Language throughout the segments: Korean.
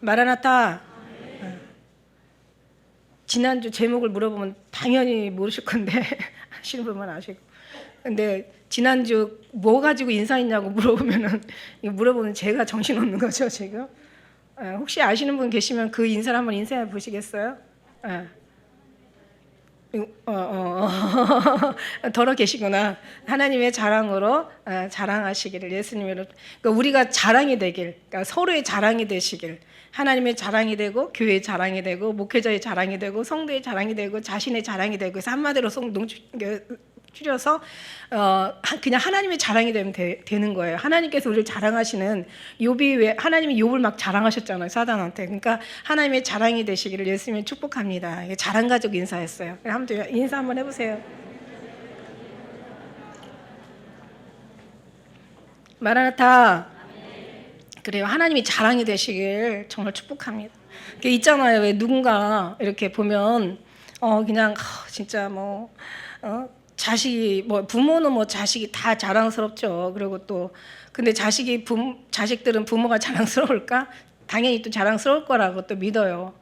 마라나타. 지난주 제목을 물어보면 당연히 모르실 건데 아시는 분만 아시고. 근데 지난주 뭐 가지고 인사했냐고 물어보면은 물어보면 제가 정신없는 거죠 지금. 혹시 아시는 분 계시면 그 인사를 한번 인사해 보시겠어요? 덜어 계시구나. 하나님의 자랑으로 자랑하시기를, 예수님으로. 그러니까 우리가 자랑이 되길, 그러니까 서로의 자랑이 되시길, 하나님의 자랑이 되고 교회의 자랑이 되고 목회자의 자랑이 되고 성도의 자랑이 되고 자신의 자랑이 되고, 그래서 한마디로 줄여서 그냥 하나님의 자랑이 되면 되는 거예요. 하나님께서 우리를 자랑하시는, 욥이 왜 하나님이 욥을 막 자랑하셨잖아요, 사단한테. 그러니까 하나님의 자랑이 되시기를 예수님이 축복합니다. 이게 자랑 가족 인사였어요. 한번 인사 한번 해보세요. 마라나타. 그래요. 하나님이 자랑이 되시길 정말 축복합니다. 있잖아요. 왜 누군가 이렇게 보면 그냥 진짜 자식이 부모는 자식이 다 자랑스럽죠. 그리고 또 근데 자식들은 부모가 자랑스러울까? 당연히 또 자랑스러울 거라고 또 믿어요.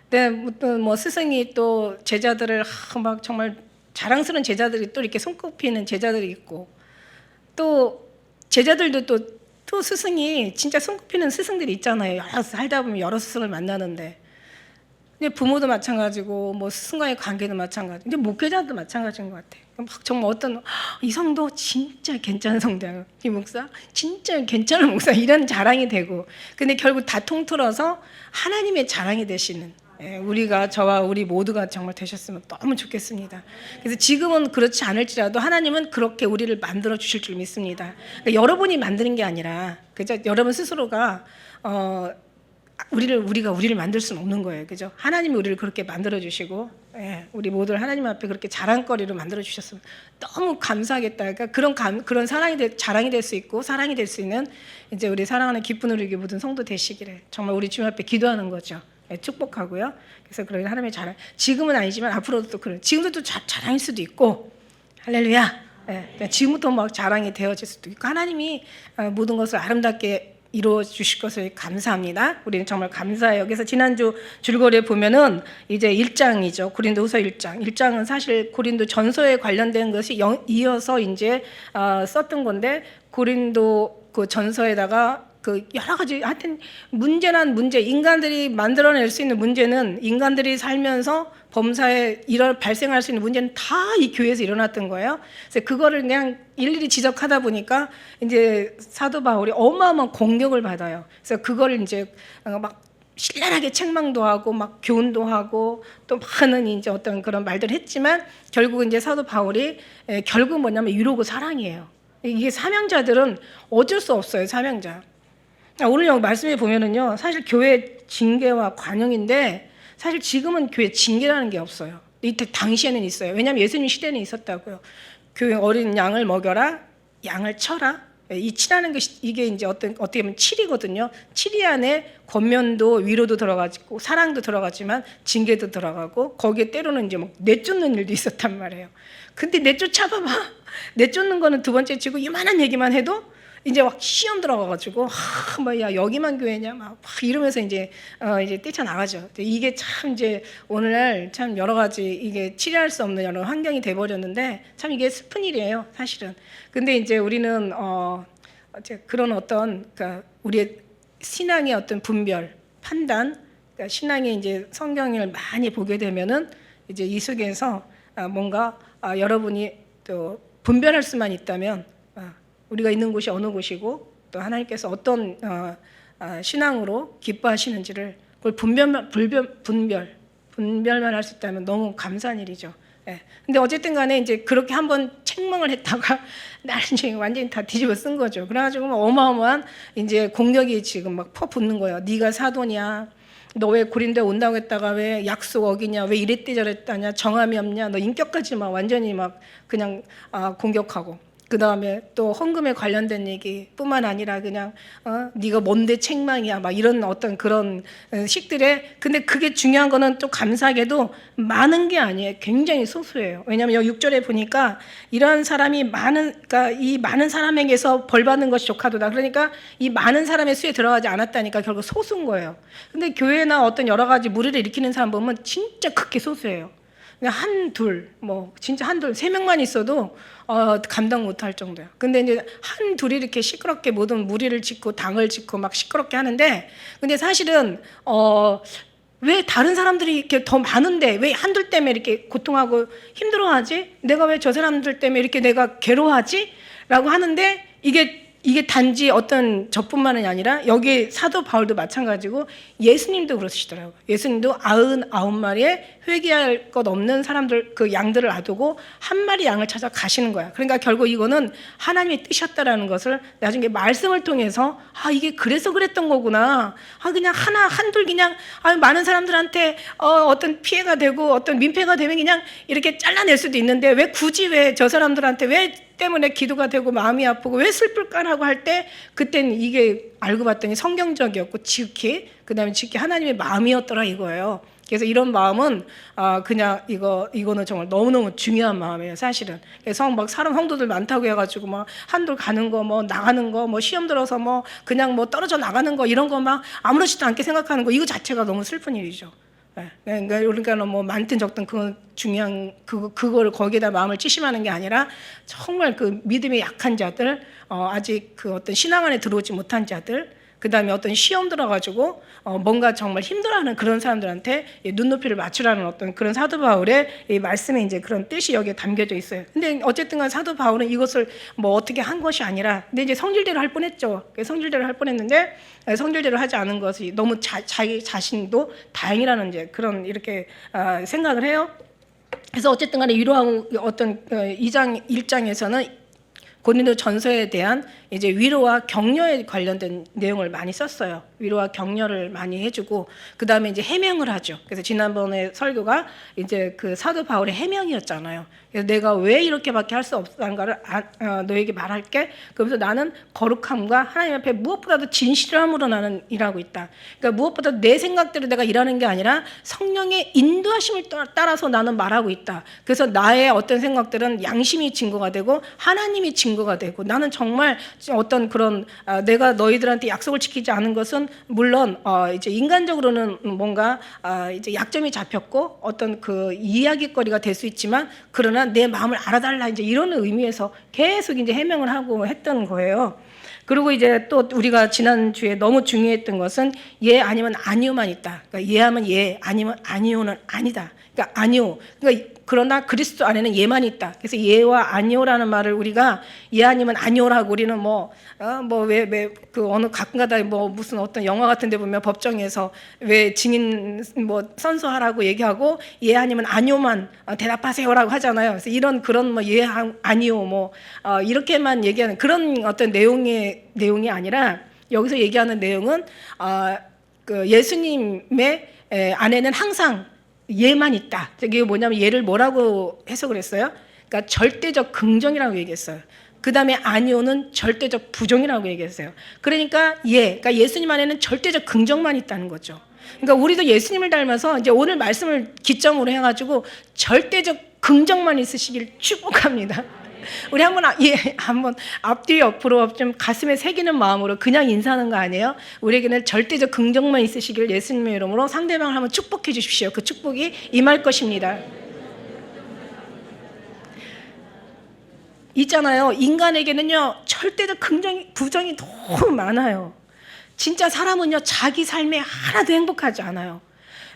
근데 또 스승이 또 제자들을 막 정말 자랑스러운 제자들이 또 이렇게 손꼽히는 제자들이 있고, 또 제자들도 또 스승이 진짜 손꼽히는 스승들이 있잖아요. 살다 보면 여러 스승을 만나는데, 근데 부모도 마찬가지고 스승과의 관계도 마찬가지. 근데 목회자도 마찬가지인 것 같아요. 막 정말 이 성도 진짜 괜찮은 성도예요. 이 목사 진짜 괜찮은 목사, 이런 자랑이 되고, 근데 결국 다 통틀어서 하나님의 자랑이 되시는, 저와 우리 모두가 정말 되셨으면 너무 좋겠습니다. 그래서 지금은 그렇지 않을지라도 하나님은 그렇게 우리를 만들어 주실 줄 믿습니다. 그러니까 여러분이 만드는 게 아니라, 그죠? 여러분 스스로가 우리를 만들 수는 없는 거예요, 그죠? 하나님이 우리를 그렇게 만들어 주시고, 우리 모두를 하나님 앞에 그렇게 자랑거리로 만들어 주셨으면 너무 감사하겠다. 그러니까 그런 자랑이 될 수 있고 사랑이 될 수 있는 이제 우리 사랑하는 기쁜 우리 모든 성도 되시기를 정말 우리 주님 앞에 기도하는 거죠. 축복하고요. 그래서 그런 하나님의 자랑, 지금은 아니지만 앞으로도 또 지금도 또 자랑일 수도 있고, 할렐루야. 지금부터 막 자랑이 되어질 수도 있고, 하나님이 모든 것을 아름답게 이루어 주실 것을 감사합니다. 우리는 정말 감사해요. 그래서 지난주 줄거리에 보면은 이제 1장이죠. 고린도후서 1장. 1장은 사실 고린도 전서에 관련된 것이 이어서 이제 썼던 건데, 고린도 그 전서에다가 여러 가지 하여튼 문제란 문제, 인간들이 만들어낼 수 있는 문제는, 인간들이 살면서 범사에 발생할 수 있는 문제는 다 이 교회에서 일어났던 거예요. 그래서 그거를 그냥 일일이 지적하다 보니까 이제 사도 바울이 어마어마한 공격을 받아요. 그래서 그걸 이제 막 신랄하게 책망도 하고 막 교훈도 하고 또 많은 이제 어떤 그런 말들을 했지만, 결국 이제 사도 바울이 결국 뭐냐면 위로고 사랑이에요. 이게 사명자들은 어쩔 수 없어요, 사명자. 오늘 여기 말씀에 보면은요, 사실 교회 징계와 관용인데, 사실 지금은 교회 징계라는 게 없어요. 이때 당시에는 있어요. 왜냐하면 예수님 시대는 있었다고요. 교회 어린 양을 먹여라, 양을 쳐라. 이 치라는 것이 이게 이제 어떻게 보면 칠이거든요. 칠이 안에 권면도 위로도 들어가고 사랑도 들어가지만 징계도 들어가고, 거기에 때로는 이제 내쫓는 일도 있었단 말이에요. 근데 내쫓아봐봐. 내쫓는 거는 두 번째 치고 이만한 얘기만 해도 이제 막 시험 들어가가지고 야 여기만 교회냐 막 이러면서 이제 뛰쳐나가죠. 이게 참 이제 오늘날 참 여러 가지 이게 치료할 수 없는 여러 환경이 돼버렸는데, 참 이게 슬픈 일이에요, 사실은. 근데 이제 우리는 그런 그러니까 우리의 신앙의 어떤 분별, 판단, 그러니까 신앙의 이제 성경을 많이 보게 되면은 이제 이 속에서 뭔가 여러분이 또 분별할 수만 있다면, 우리가 있는 곳이 어느 곳이고 또 하나님께서 어떤 신앙으로 기뻐하시는지를 그걸 분별만 할 수 있다면 너무 감사한 일이죠. 근데 어쨌든 간에 이제 그렇게 한번 책망을 했다가 나중에 완전히 다 뒤집어 쓴 거죠. 그래가지고 어마어마한 이제 공격이 지금 막 퍼붓는 거예요. 네가 사도냐? 너 왜 고린도에 온다고 했다가 왜 약속 어기냐? 왜 이랬대 저랬다냐? 정함이 없냐? 너 인격까지 막 완전히 막 그냥 공격하고. 그 다음에 또 헌금에 관련된 얘기뿐만 아니라 그냥 네가 뭔데 책망이야 막 이런 어떤 그런 식들에, 근데 그게 중요한 거는 또 감사하게도 많은 게 아니에요. 굉장히 소수예요. 왜냐하면 여기 6절에 보니까 이러한 사람이 그러니까 이 많은 사람에게서 벌 받는 것이 조카도다. 그러니까 이 많은 사람의 수에 들어가지 않았다니까 결국 소수인 거예요. 근데 교회나 어떤 여러 가지 무리를 일으키는 사람 보면 진짜 극히 소수예요. 그냥 한둘, 뭐 진짜 한둘, 3명만 있어도 감당 못할 정도야. 근데 이제 한둘이 이렇게 시끄럽게 모든 무리를 짓고 당을 짓고 막 시끄럽게 하는데, 근데 사실은 왜 다른 사람들이 이렇게 더 많은데 왜 한둘 때문에 이렇게 고통하고 힘들어하지? 내가 왜 저 사람들 때문에 이렇게 내가 괴로워하지? 라고 하는데 이게 단지 어떤 저뿐만이 아니라 여기 사도 바울도 마찬가지고 예수님도 그러시더라고요. 예수님도 99마리의 회개할 것 없는 사람들, 그 양들을 놔두고 한 마리 양을 찾아 가시는 거야. 그러니까 결국 이거는 하나님의 뜻이었다라는 것을 나중에 말씀을 통해서 이게 그래서 그랬던 거구나. 그냥 한둘 그냥 많은 사람들한테 어떤 피해가 되고 어떤 민폐가 되면 그냥 이렇게 잘라낼 수도 있는데 왜 굳이 왜 저 사람들한테 왜 때문에 기도가 되고 마음이 아프고 왜 슬플까라고 할 때 그때는 이게 알고 봤더니 성경적이었고 지극히 그다음에 지극히 하나님의 마음이었더라 이거예요. 그래서 이런 마음은 그냥 이거는 정말 너무너무 중요한 마음이에요, 사실은. 그래서 막 사람 성도들 많다고 해가지고 막 한둘 가는 거, 뭐 나가는 거, 뭐 시험 들어서 뭐 그냥 뭐 떨어져 나가는 거 이런 거 막 아무렇지도 않게 생각하는 거, 이거 자체가 너무 슬픈 일이죠. 그러니까 뭐 많든 적든 그건 중요한 그거를 거기에다 마음을 찌심하는 게 아니라 정말 그 믿음이 약한 자들, 아직 그 어떤 신앙 안에 들어오지 못한 자들, 그 다음에 어떤 시험 들어가지고 뭔가 정말 힘들어하는 그런 사람들한테 눈높이를 맞추라는 어떤 그런 사도 바울의 이 말씀에 이제 그런 뜻이 여기에 담겨져 있어요. 근데 어쨌든간 사도 바울은 이것을 뭐 어떻게 한 것이 아니라, 근데 이제 성질대로 할 뻔했죠. 성질대로 할 뻔했는데 성질대로 하지 않은 것이 너무 자기 자신도 다행이라는 이제 그런 이렇게 생각을 해요. 그래서 어쨌든간에 위로하고 어떤 2장 1장에서는 고린도 전서에 대한 이제 위로와 격려에 관련된 내용을 많이 썼어요. 위로와 격려를 많이 해주고, 그 다음에 이제 해명을 하죠. 그래서 지난번에 설교가 이제 그 사도 바울의 해명이었잖아요. 그래서 내가 왜 이렇게밖에 할 수 없다는가를 너에게 말할게. 그러면서 나는 거룩함과 하나님 앞에 무엇보다도 진실함으로 나는 일하고 있다. 그러니까 무엇보다 내 생각대로 내가 일하는 게 아니라 성령의 인도하심을 따라서 나는 말하고 있다. 그래서 나의 어떤 생각들은 양심이 증거가 되고 하나님이 증거가 되고, 나는 정말 어떤 그런 내가 너희들한테 약속을 지키지 않은 것은 물론 이제 인간적으로는 뭔가 이제 약점이 잡혔고 어떤 그 이야기거리가 될 수 있지만, 그러나 내 마음을 알아달라 이제 이런 의미에서 계속 이제 해명을 하고 했던 거예요. 그리고 이제 또 우리가 지난주에 너무 중요했던 것은 예 아니면 아니오만 있다. 그러니까 예하면 예, 아니면 아니오는 아니다. 그러니까 아니오. 그러나 그리스도 안에는 예만 있다. 그래서 예와 아니오라는 말을 우리가 예 아니면 아니오라고, 우리는 그 어느 가끔가다 뭐 무슨 어떤 영화 같은 데 보면 법정에서 왜 증인 뭐 선서하라고 얘기하고 예 아니면 아니오만 대답하세요라고 하잖아요. 그래서 이런 그런 뭐 예 아니오 뭐 이렇게만 얘기하는 그런 어떤 내용이 아니라, 여기서 얘기하는 내용은 그 예수님의 안에는 항상 예만 있다. 이게 뭐냐면 예를 뭐라고 해석을 했어요? 그러니까 절대적 긍정이라고 얘기했어요. 그 다음에 아니오는 절대적 부정이라고 얘기했어요. 그러니까 그러니까 예수님 안에는 절대적 긍정만 있다는 거죠. 그러니까 우리도 예수님을 닮아서 이제 오늘 말씀을 기점으로 해가지고 절대적 긍정만 있으시길 축복합니다. 우리 한번 앞뒤 옆으로 좀 가슴에 새기는 마음으로 그냥 인사하는 거 아니에요? 우리에게는 절대적 긍정만 있으시길 예수님의 이름으로 상대방을 한번 축복해 주십시오. 그 축복이 임할 것입니다. 있잖아요. 인간에게는요 절대적 부정이 너무 많아요. 진짜 사람은요 자기 삶에 하나도 행복하지 않아요.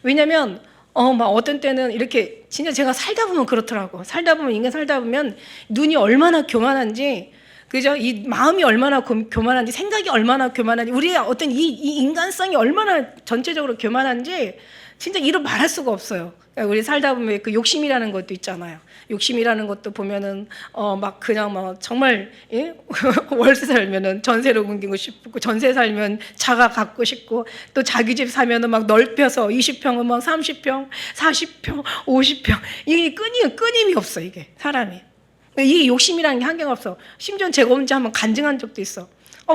왜냐면 막 어떤 때는 이렇게 진짜 제가 살다 보면 그렇더라고. 인간 살다 보면 눈이 얼마나 교만한지, 그죠? 이 마음이 얼마나 교만한지, 생각이 얼마나 교만한지, 우리의 어떤 이 인간성이 얼마나 전체적으로 교만한지 진짜 이루 말할 수가 없어요. 우리 살다 보면 그 욕심이라는 것도 있잖아요. 욕심이라는 것도 보면은 막 그냥 막 정말 월세 살면은 전세로 옮기고 싶고, 전세 살면 자가 갖고 싶고, 또 자기 집 사면은 막 넓혀서 20평은 막 30평, 40평, 50평, 이게 끊임이 없어 이게 사람이. 이게 욕심이라는 게 한계가 없어. 심지어 제가 언제 한번 간증한 적도 있어.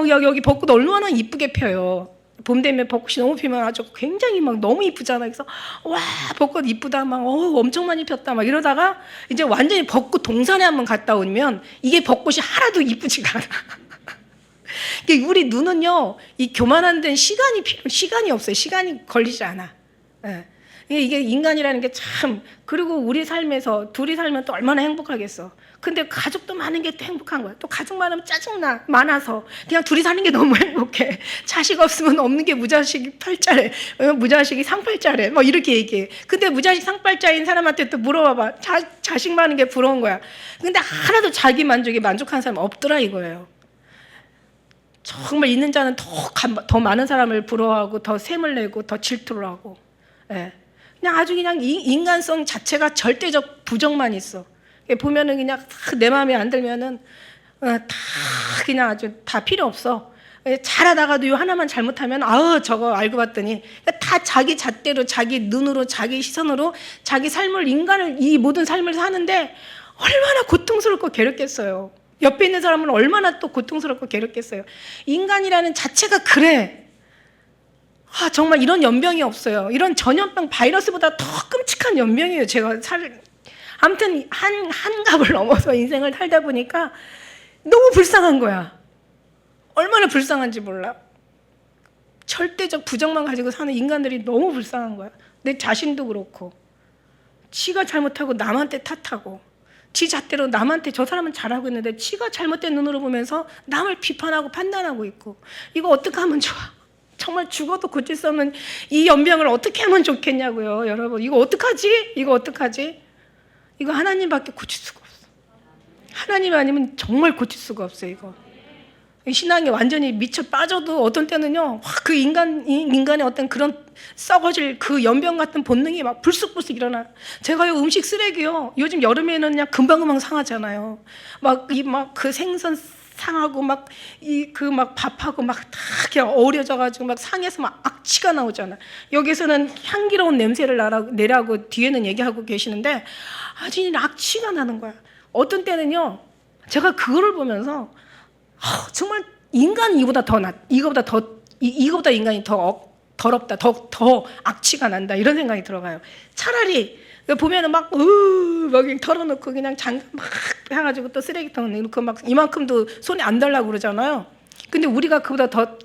여기 벚꽃 얼마나 이쁘게 펴요. 봄 되면 벚꽃이 너무 피면 아주 굉장히 막 너무 이쁘잖아. 그래서 와 벚꽃 이쁘다 막 엄청 많이 폈다 막 이러다가 이제 완전히 벚꽃 동산에 한번 갔다 오면 이게 벚꽃이 하나도 이쁘지가 않아. 우리 눈은요 이 교만한 데는 시간이 없어요. 시간이 걸리지 않아. 예. 이게 인간이라는 게 참, 그리고 우리 삶에서 둘이 살면 또 얼마나 행복하겠어. 근데 가족도 많은 게 또 행복한 거야. 또 가족 많으면 짜증나. 많아서 그냥 둘이 사는 게 너무 행복해. 자식 없으면 없는 게 무자식이 팔자래, 무자식이 상팔자래, 뭐 이렇게 얘기해. 근데 무자식 상팔자인 사람한테 또 물어봐봐. 자식 많은 게 부러운 거야. 근데 하나도 자기 만족에 만족한 사람 없더라 이거예요. 정말 있는 자는 더 많은 사람을 부러워하고 더 샘을 내고 더 질투를 하고. 예. 그냥 아주 그냥 인간성 자체가 절대적 부정만 있어. 보면은 그냥 내 마음에 안 들면은 다 그냥 아주 다 필요 없어. 잘하다가도 요 하나만 잘못하면 저거 알고 봤더니 다 자기 잣대로 자기 눈으로 자기 시선으로 자기 삶을 이 모든 삶을 사는데 얼마나 고통스럽고 괴롭겠어요. 옆에 있는 사람은 얼마나 또 고통스럽고 괴롭겠어요. 인간이라는 자체가 그래. 정말 이런 연병이 없어요. 이런 전염병 바이러스보다 더 끔찍한 연병이에요. 아무튼 한갑을 넘어서 인생을 살다 보니까 너무 불쌍한 거야. 얼마나 불쌍한지 몰라. 절대적 부정만 가지고 사는 인간들이 너무 불쌍한 거야. 내 자신도 그렇고 지가 잘못하고 남한테 탓하고 지 잣대로 남한테 저 사람은 잘하고 있는데 지가 잘못된 눈으로 보면서 남을 비판하고 판단하고 있고 이거 어떻게 하면 좋아? 정말 죽어도 고칠 수 없는 이 연병을 어떻게 하면 좋겠냐고요. 여러분 이거 어떡하지? 이거 하나님밖에 고칠 수가 없어. 하나님 아니면 정말 고칠 수가 없어요. 이거 신앙이 완전히 미쳐 빠져도 어떤 때는요 그 인간의 어떤 그런 썩어질 그 연병 같은 본능이 막 불쑥불쑥 일어나. 제가요 음식 쓰레기요 요즘 여름에는 그냥 금방금방 상하잖아요. 막 그 생선 상하고 막 밥하고 막 다 그냥 어우러져가지고 막 상에서 막 악취가 나오잖아. 여기서는 향기로운 냄새를 내라고 뒤에는 얘기하고 계시는데 아주 악취가 나는 거야. 어떤 때는요 제가 그거를 보면서 정말 인간이 이거보다 인간이 더 더럽다, 더 악취가 난다 이런 생각이 들어가요. 차라리 보면은 막 털어놓고 그냥 장갑 막 해가지고 또 쓰레기통 넣고 막 이만큼도 손에 안 달라고 그러잖아요. 근데 우리가 그보다 더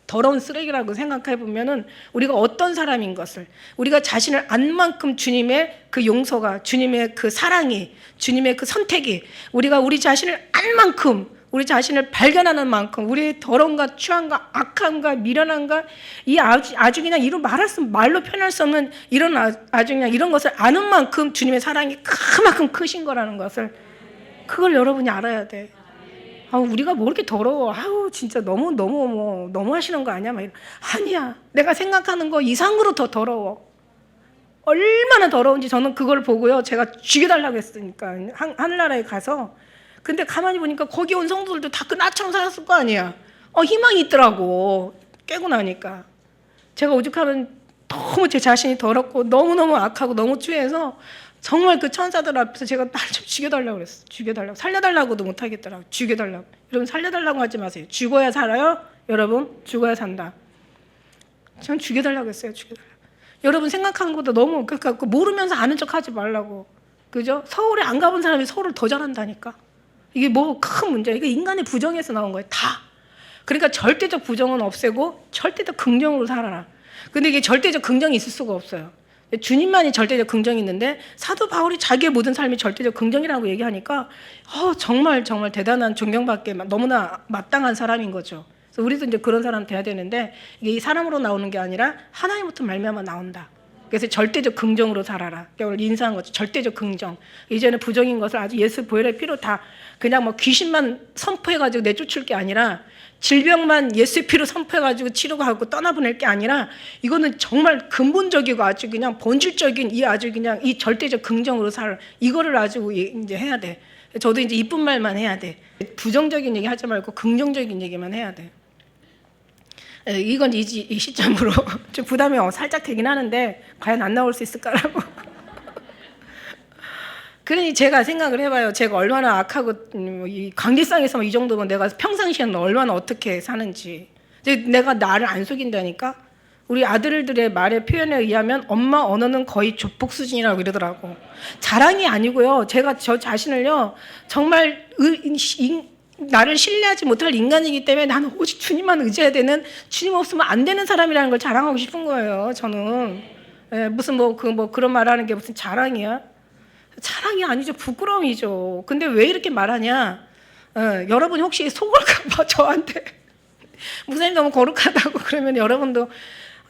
더러운 쓰레기라고 생각해 보면은 우리가 어떤 사람인 것을, 우리가 자신을 안 만큼 주님의 그 용서가, 주님의 그 사랑이, 주님의 그 선택이, 우리가 우리 자신을 안 만큼, 우리 자신을 발견하는 만큼 우리의 더러움과 추함과 악함과 미련함과 이 아주 그냥 말로 표현할 수 없는 이런 아주 그냥 이런 것을 아는 만큼 주님의 사랑이 그만큼 크신 거라는 것을, 그걸 여러분이 알아야 돼. 우리가 뭐 이렇게 더러워. 진짜 너무 하시는 거 아니야? 아니야. 내가 생각하는 거 이상으로 더 더러워. 얼마나 더러운지 저는 그걸 보고요. 제가 죽여달라고 했으니까 하늘나라에 가서. 근데 가만히 보니까 거기 온 성도들도 다 그 나처럼 살았을 거 아니야. 희망이 있더라고. 깨고 나니까. 제가 오죽하면 너무 제 자신이 더럽고 너무너무 악하고 너무 추해서 정말 그 천사들 앞에서 제가 날 좀 죽여달라고 그랬어. 죽여달라고. 살려달라고도 못하겠더라고. 죽여달라고. 여러분 살려달라고 하지 마세요. 죽어야 살아요. 여러분 죽어야 산다. 전 죽여달라고 했어요. 죽여달라고. 여러분 생각하는 것보다 너무 그러니까 모르면서 아는 척 하지 말라고. 그죠? 서울에 안 가본 사람이 서울을 더 잘한다니까. 이게 뭐 큰 문제야. 이게 인간의 부정에서 나온 거예요. 다. 그러니까 절대적 부정은 없애고 절대적 긍정으로 살아라. 근데 이게 절대적 긍정이 있을 수가 없어요. 주님만이 절대적 긍정이 있는데 사도 바울이 자기의 모든 삶이 절대적 긍정이라고 얘기하니까 정말 대단한 존경받게 너무나 마땅한 사람인 거죠. 그래서 우리도 이제 그런 사람 돼야 되는데 이게 이 사람으로 나오는 게 아니라 하나님부터 말미암아 나온다. 그래서 절대적 긍정으로 살아라. 오늘 인사한 거죠. 절대적 긍정. 이제는 부정인 것을 아주 예수 보혈의 피로 다 그냥 뭐 귀신만 선포해가지고 내쫓을 게 아니라 질병만 예수의 피로 선포해가지고 치료하고 떠나보낼 게 아니라 이거는 정말 근본적이고 아주 그냥 본질적인 이 절대적 긍정으로 살 이거를 아주 이제 해야 돼. 저도 이제 이쁜 말만 해야 돼. 부정적인 얘기 하지 말고 긍정적인 얘기만 해야 돼. 이건 이 시점으로 좀 부담이 살짝 되긴 하는데 과연 안 나올 수 있을까라고. 그러니 제가 생각을 해봐요. 제가 얼마나 악하고 이 관계상에서 이 정도면 내가 평상시에는 얼마나 어떻게 사는지. 내가 나를 안 속인다니까. 우리 아들들의 말의 표현에 의하면 엄마 언어는 거의 조폭 수준이라고 이러더라고. 자랑이 아니고요. 제가 저 자신을요 정말 나를 신뢰하지 못할 인간이기 때문에 나는 오직 주님만 의지해야 되는, 주님 없으면 안 되는 사람이라는 걸 자랑하고 싶은 거예요. 저는 무슨 그런 말하는 게 무슨 자랑이야? 자랑이 아니죠. 부끄러움이죠. 근데 왜 이렇게 말하냐? 여러분이 혹시 속을까봐 저한테 목사님 너무 거룩하다고 그러면 여러분도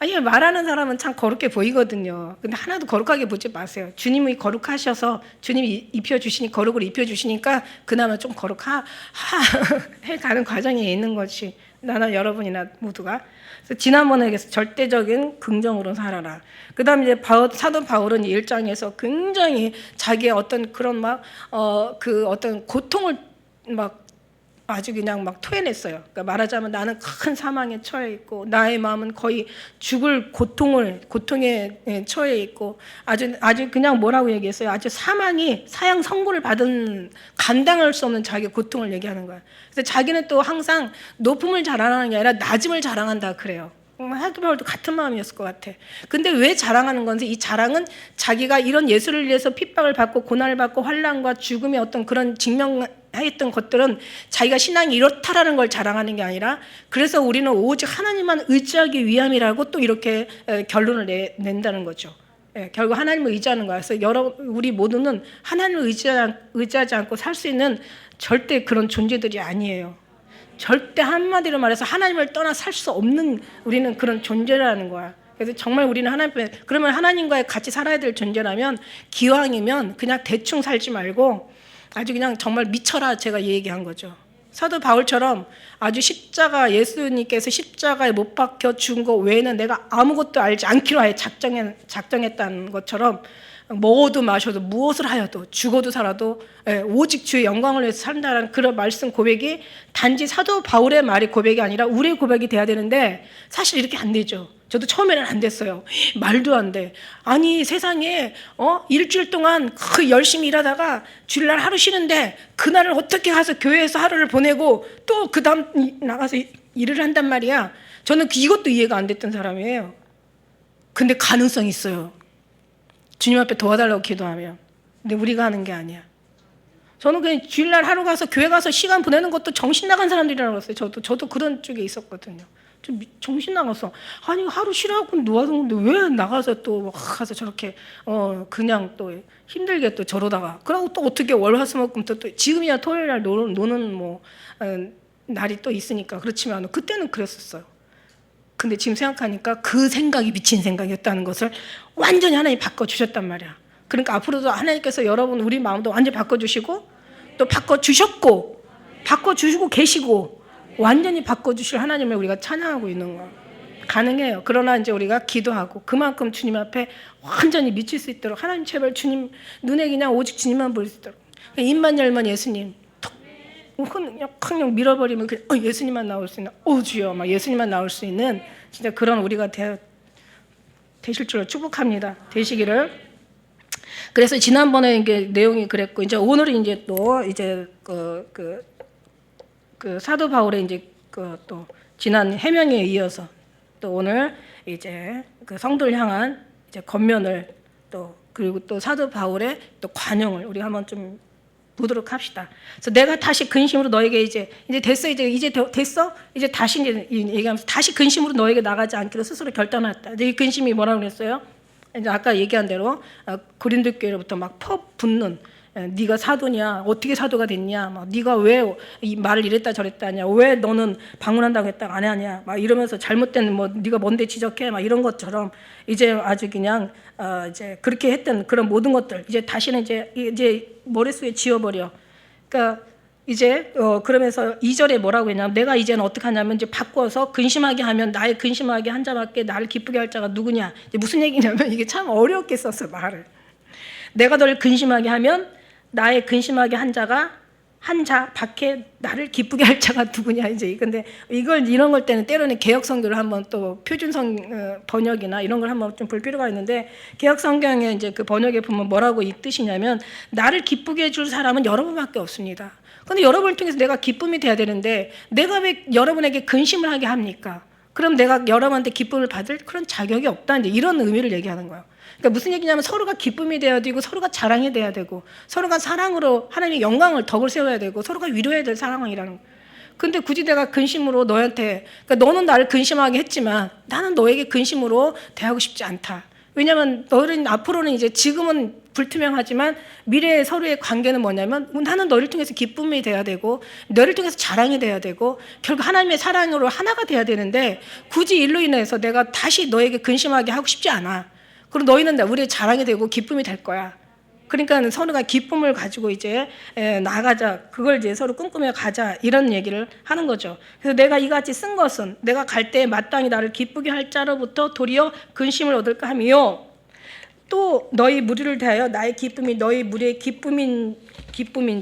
아니 말하는 사람은 참 거룩해 보이거든요. 근데 하나도 거룩하게 보지 마세요. 주님이 거룩하셔서 주님이 입혀주시니 거룩을 입혀주시니까 그나마 좀 해가는 과정에 있는 것이 나나 여러분이나 모두가. 그래서 지난번에 절대적인 긍정으로 살아라. 그 다음에 이제 사도 바울은 1장에서 굉장히 자기의 어떤 그런 어떤 고통을 아주 그냥 토해냈어요. 그러니까 말하자면 나는 큰 사망에 처해 있고 나의 마음은 거의 죽을 고통에 처해 있고 아주 그냥 뭐라고 얘기했어요? 아주 사양 선고를 받은 감당할 수 없는 자기 고통을 얘기하는 거야. 그래서 자기는 또 항상 높음을 자랑하는 게 아니라 낮음을 자랑한다 그래요. 사도 바울도 같은 마음이었을 것 같아. 근데 왜 자랑하는 건지, 이 자랑은 자기가 이런 예수를 위해서 핍박을 받고 고난을 받고 환난과 죽음의 어떤 그런 직면했던 것들은 자기가 신앙이 이렇다라는 걸 자랑하는 게 아니라, 그래서 우리는 오직 하나님만 의지하기 위함이라고 또 이렇게 결론을 낸다는 거죠. 결국 하나님을 의지하는 거야. 그래서 우리 모두는 하나님을 의지하지 않고 살 수 있는 절대 그런 존재들이 아니에요. 절대 한마디로 말해서 하나님을 떠나 살 수 없는 우리는 그런 존재라는 거야. 그래서 정말 우리는 그러면 하나님과 같이 살아야 될 존재라면 기왕이면 그냥 대충 살지 말고 아주 그냥 정말 미쳐라, 제가 얘기한 거죠. 사도 바울처럼 아주 예수님께서 십자가에 못 박혀 죽은 거 외에는 내가 아무것도 알지 않기로 아예 작정했다는 것처럼 먹어도 마셔도 무엇을 하여도 죽어도 살아도 오직 주의 영광을 위해서 산다는 그런 말씀 고백이 단지 사도 바울의 말이 고백이 아니라 우리의 고백이 돼야 되는데 사실 이렇게 안 되죠. 저도 처음에는 안 됐어요. 말도 안 돼. 아니 세상에 일주일 동안 열심히 일하다가 주일날 하루 쉬는데 그날을 어떻게 가서 교회에서 하루를 보내고 또 그 다음 나가서 일을 한단 말이야. 저는 이것도 이해가 안 됐던 사람이에요. 근데 가능성이 있어요. 주님 앞에 도와달라고 기도하면. 근데 우리가 하는 게 아니야. 저는 그냥 주일날 하루 가서 교회 가서 시간 보내는 것도 정신 나간 사람들이라고 했어요. 저도 그런 쪽에 있었거든요. 좀 정신 나갔어. 아니 하루 쉬라고 놓아둔 건데 왜 나가서 또 가서 저렇게 그냥 또 힘들게 또 저러다가 그러고 또 어떻게 월화수목금 또 지금이야 토요일날 노는 날이 또 있으니까. 그렇지만 그때는 그랬었어요. 근데 지금 생각하니까 그 생각이 미친 생각이었다는 것을 완전히 하나님이 바꿔주셨단 말이야. 그러니까 앞으로도 하나님께서 여러분 우리 마음도 완전히 바꿔주시고 또 바꿔주셨고 바꿔주시고 계시고 완전히 바꿔주실 하나님을 우리가 찬양하고 있는 거 가능해요. 그러나 이제 우리가 기도하고 그만큼 주님 앞에 완전히 미칠 수 있도록 하나님 제발 주님 눈에 그냥 오직 주님만 볼 수 있도록 입만 열면 예수님 그냥 밀어버리면 그냥 예수님만 나올 수 있는 주여 막 예수님만 나올 수 있는 진짜 그런 우리가 되실 줄로 축복합니다. 되시기를. 그래서 지난번에 이게 내용이 그랬고 이제 오늘은 이제 또 이제 그 사도 바울의 이제 또 지난 해명에 이어서 또 오늘 이제 그 성도를 향한 이제 권면을 또 그리고 또 사도 바울의 또 관용을 우리 한번 좀 보도록 합시다. 그래서 내가 다시 근심으로 너에게 이제 됐어 됐어 이제 다시 이제 얘기하면서 다시 근심으로 너에게 나가지 않기로 스스로 결단했다. 이 근심이 뭐라고 그랬어요? 이제 아까 얘기한 대로 고린도 교회로부터 막 퍼붓는 네가 사도냐? 어떻게 사도가 됐냐? 막 네가 왜 이 말을 이랬다 저랬다 하냐? 왜 너는 방문한다고 했다 안 하냐? 막 이러면서 잘못된 네가 뭔데 지적해? 막 이런 것처럼 이제 아주 그냥 이제 그렇게 했던 그런 모든 것들 이제 다시는 이제 머릿속에 지워버려. 그러니까 이제 그러면서 2절에 뭐라고 했냐면 내가 이제는 어떻게 하냐면 이제 바꿔서 근심하게 하면 나의 근심하게 한 자밖에 나를 기쁘게 할 자가 누구냐? 이제 무슨 얘기냐면 이게 참 어렵게 썼어 말을. 내가 너를 근심하게 하면 나의 근심하게 한 자가 한 자 밖에 나를 기쁘게 할 자가 누구냐 이제. 근데 이런 걸 때는 때로는 개역 성경을 한번 또 표준 번역이나 이런 걸 한번 좀 볼 필요가 있는데, 개역 성경에 이제 그 번역에 보면 뭐라고 이 뜻이냐면, 나를 기쁘게 해줄 사람은 여러분밖에 없습니다. 근데 여러분을 통해서 내가 기쁨이 돼야 되는데 내가 왜 여러분에게 근심을 하게 합니까? 그럼 내가 여러분한테 기쁨을 받을 그런 자격이 없다, 이제 이런 의미를 얘기하는 거예요. 그러니까 무슨 얘기냐면, 서로가 기쁨이 돼야 되고 서로가 자랑이 돼야 되고 서로가 사랑으로 하나님의 영광을 덕을 세워야 되고 서로가 위로해야 될 상황이라는 거예요. 근데 굳이 내가 근심으로 너한테, 그러니까 너는 나를 근심하게 했지만 나는 너에게 근심으로 대하고 싶지 않다. 왜냐하면 너는 앞으로는 이제, 지금은 불투명하지만 미래의 서로의 관계는 뭐냐면, 나는 너를 통해서 기쁨이 돼야 되고 너를 통해서 자랑이 돼야 되고 결국 하나님의 사랑으로 하나가 돼야 되는데, 굳이 일로 인해서 내가 다시 너에게 근심하게 하고 싶지 않아. 그리고 너희는 우리의 자랑이 되고 기쁨이 될 거야. 그러니까 서로가 기쁨을 가지고 이제 나가자, 그걸 이제 서로 꿈꾸며 가자, 이런 얘기를 하는 거죠. 그래서 내가 이같이 쓴 것은 내가 갈 때에 마땅히 나를 기쁘게 할 자로부터 도리어 근심을 얻을까 하며, 또 너희 무리를 대하여 나의 기쁨이 너희 무리의 기쁨인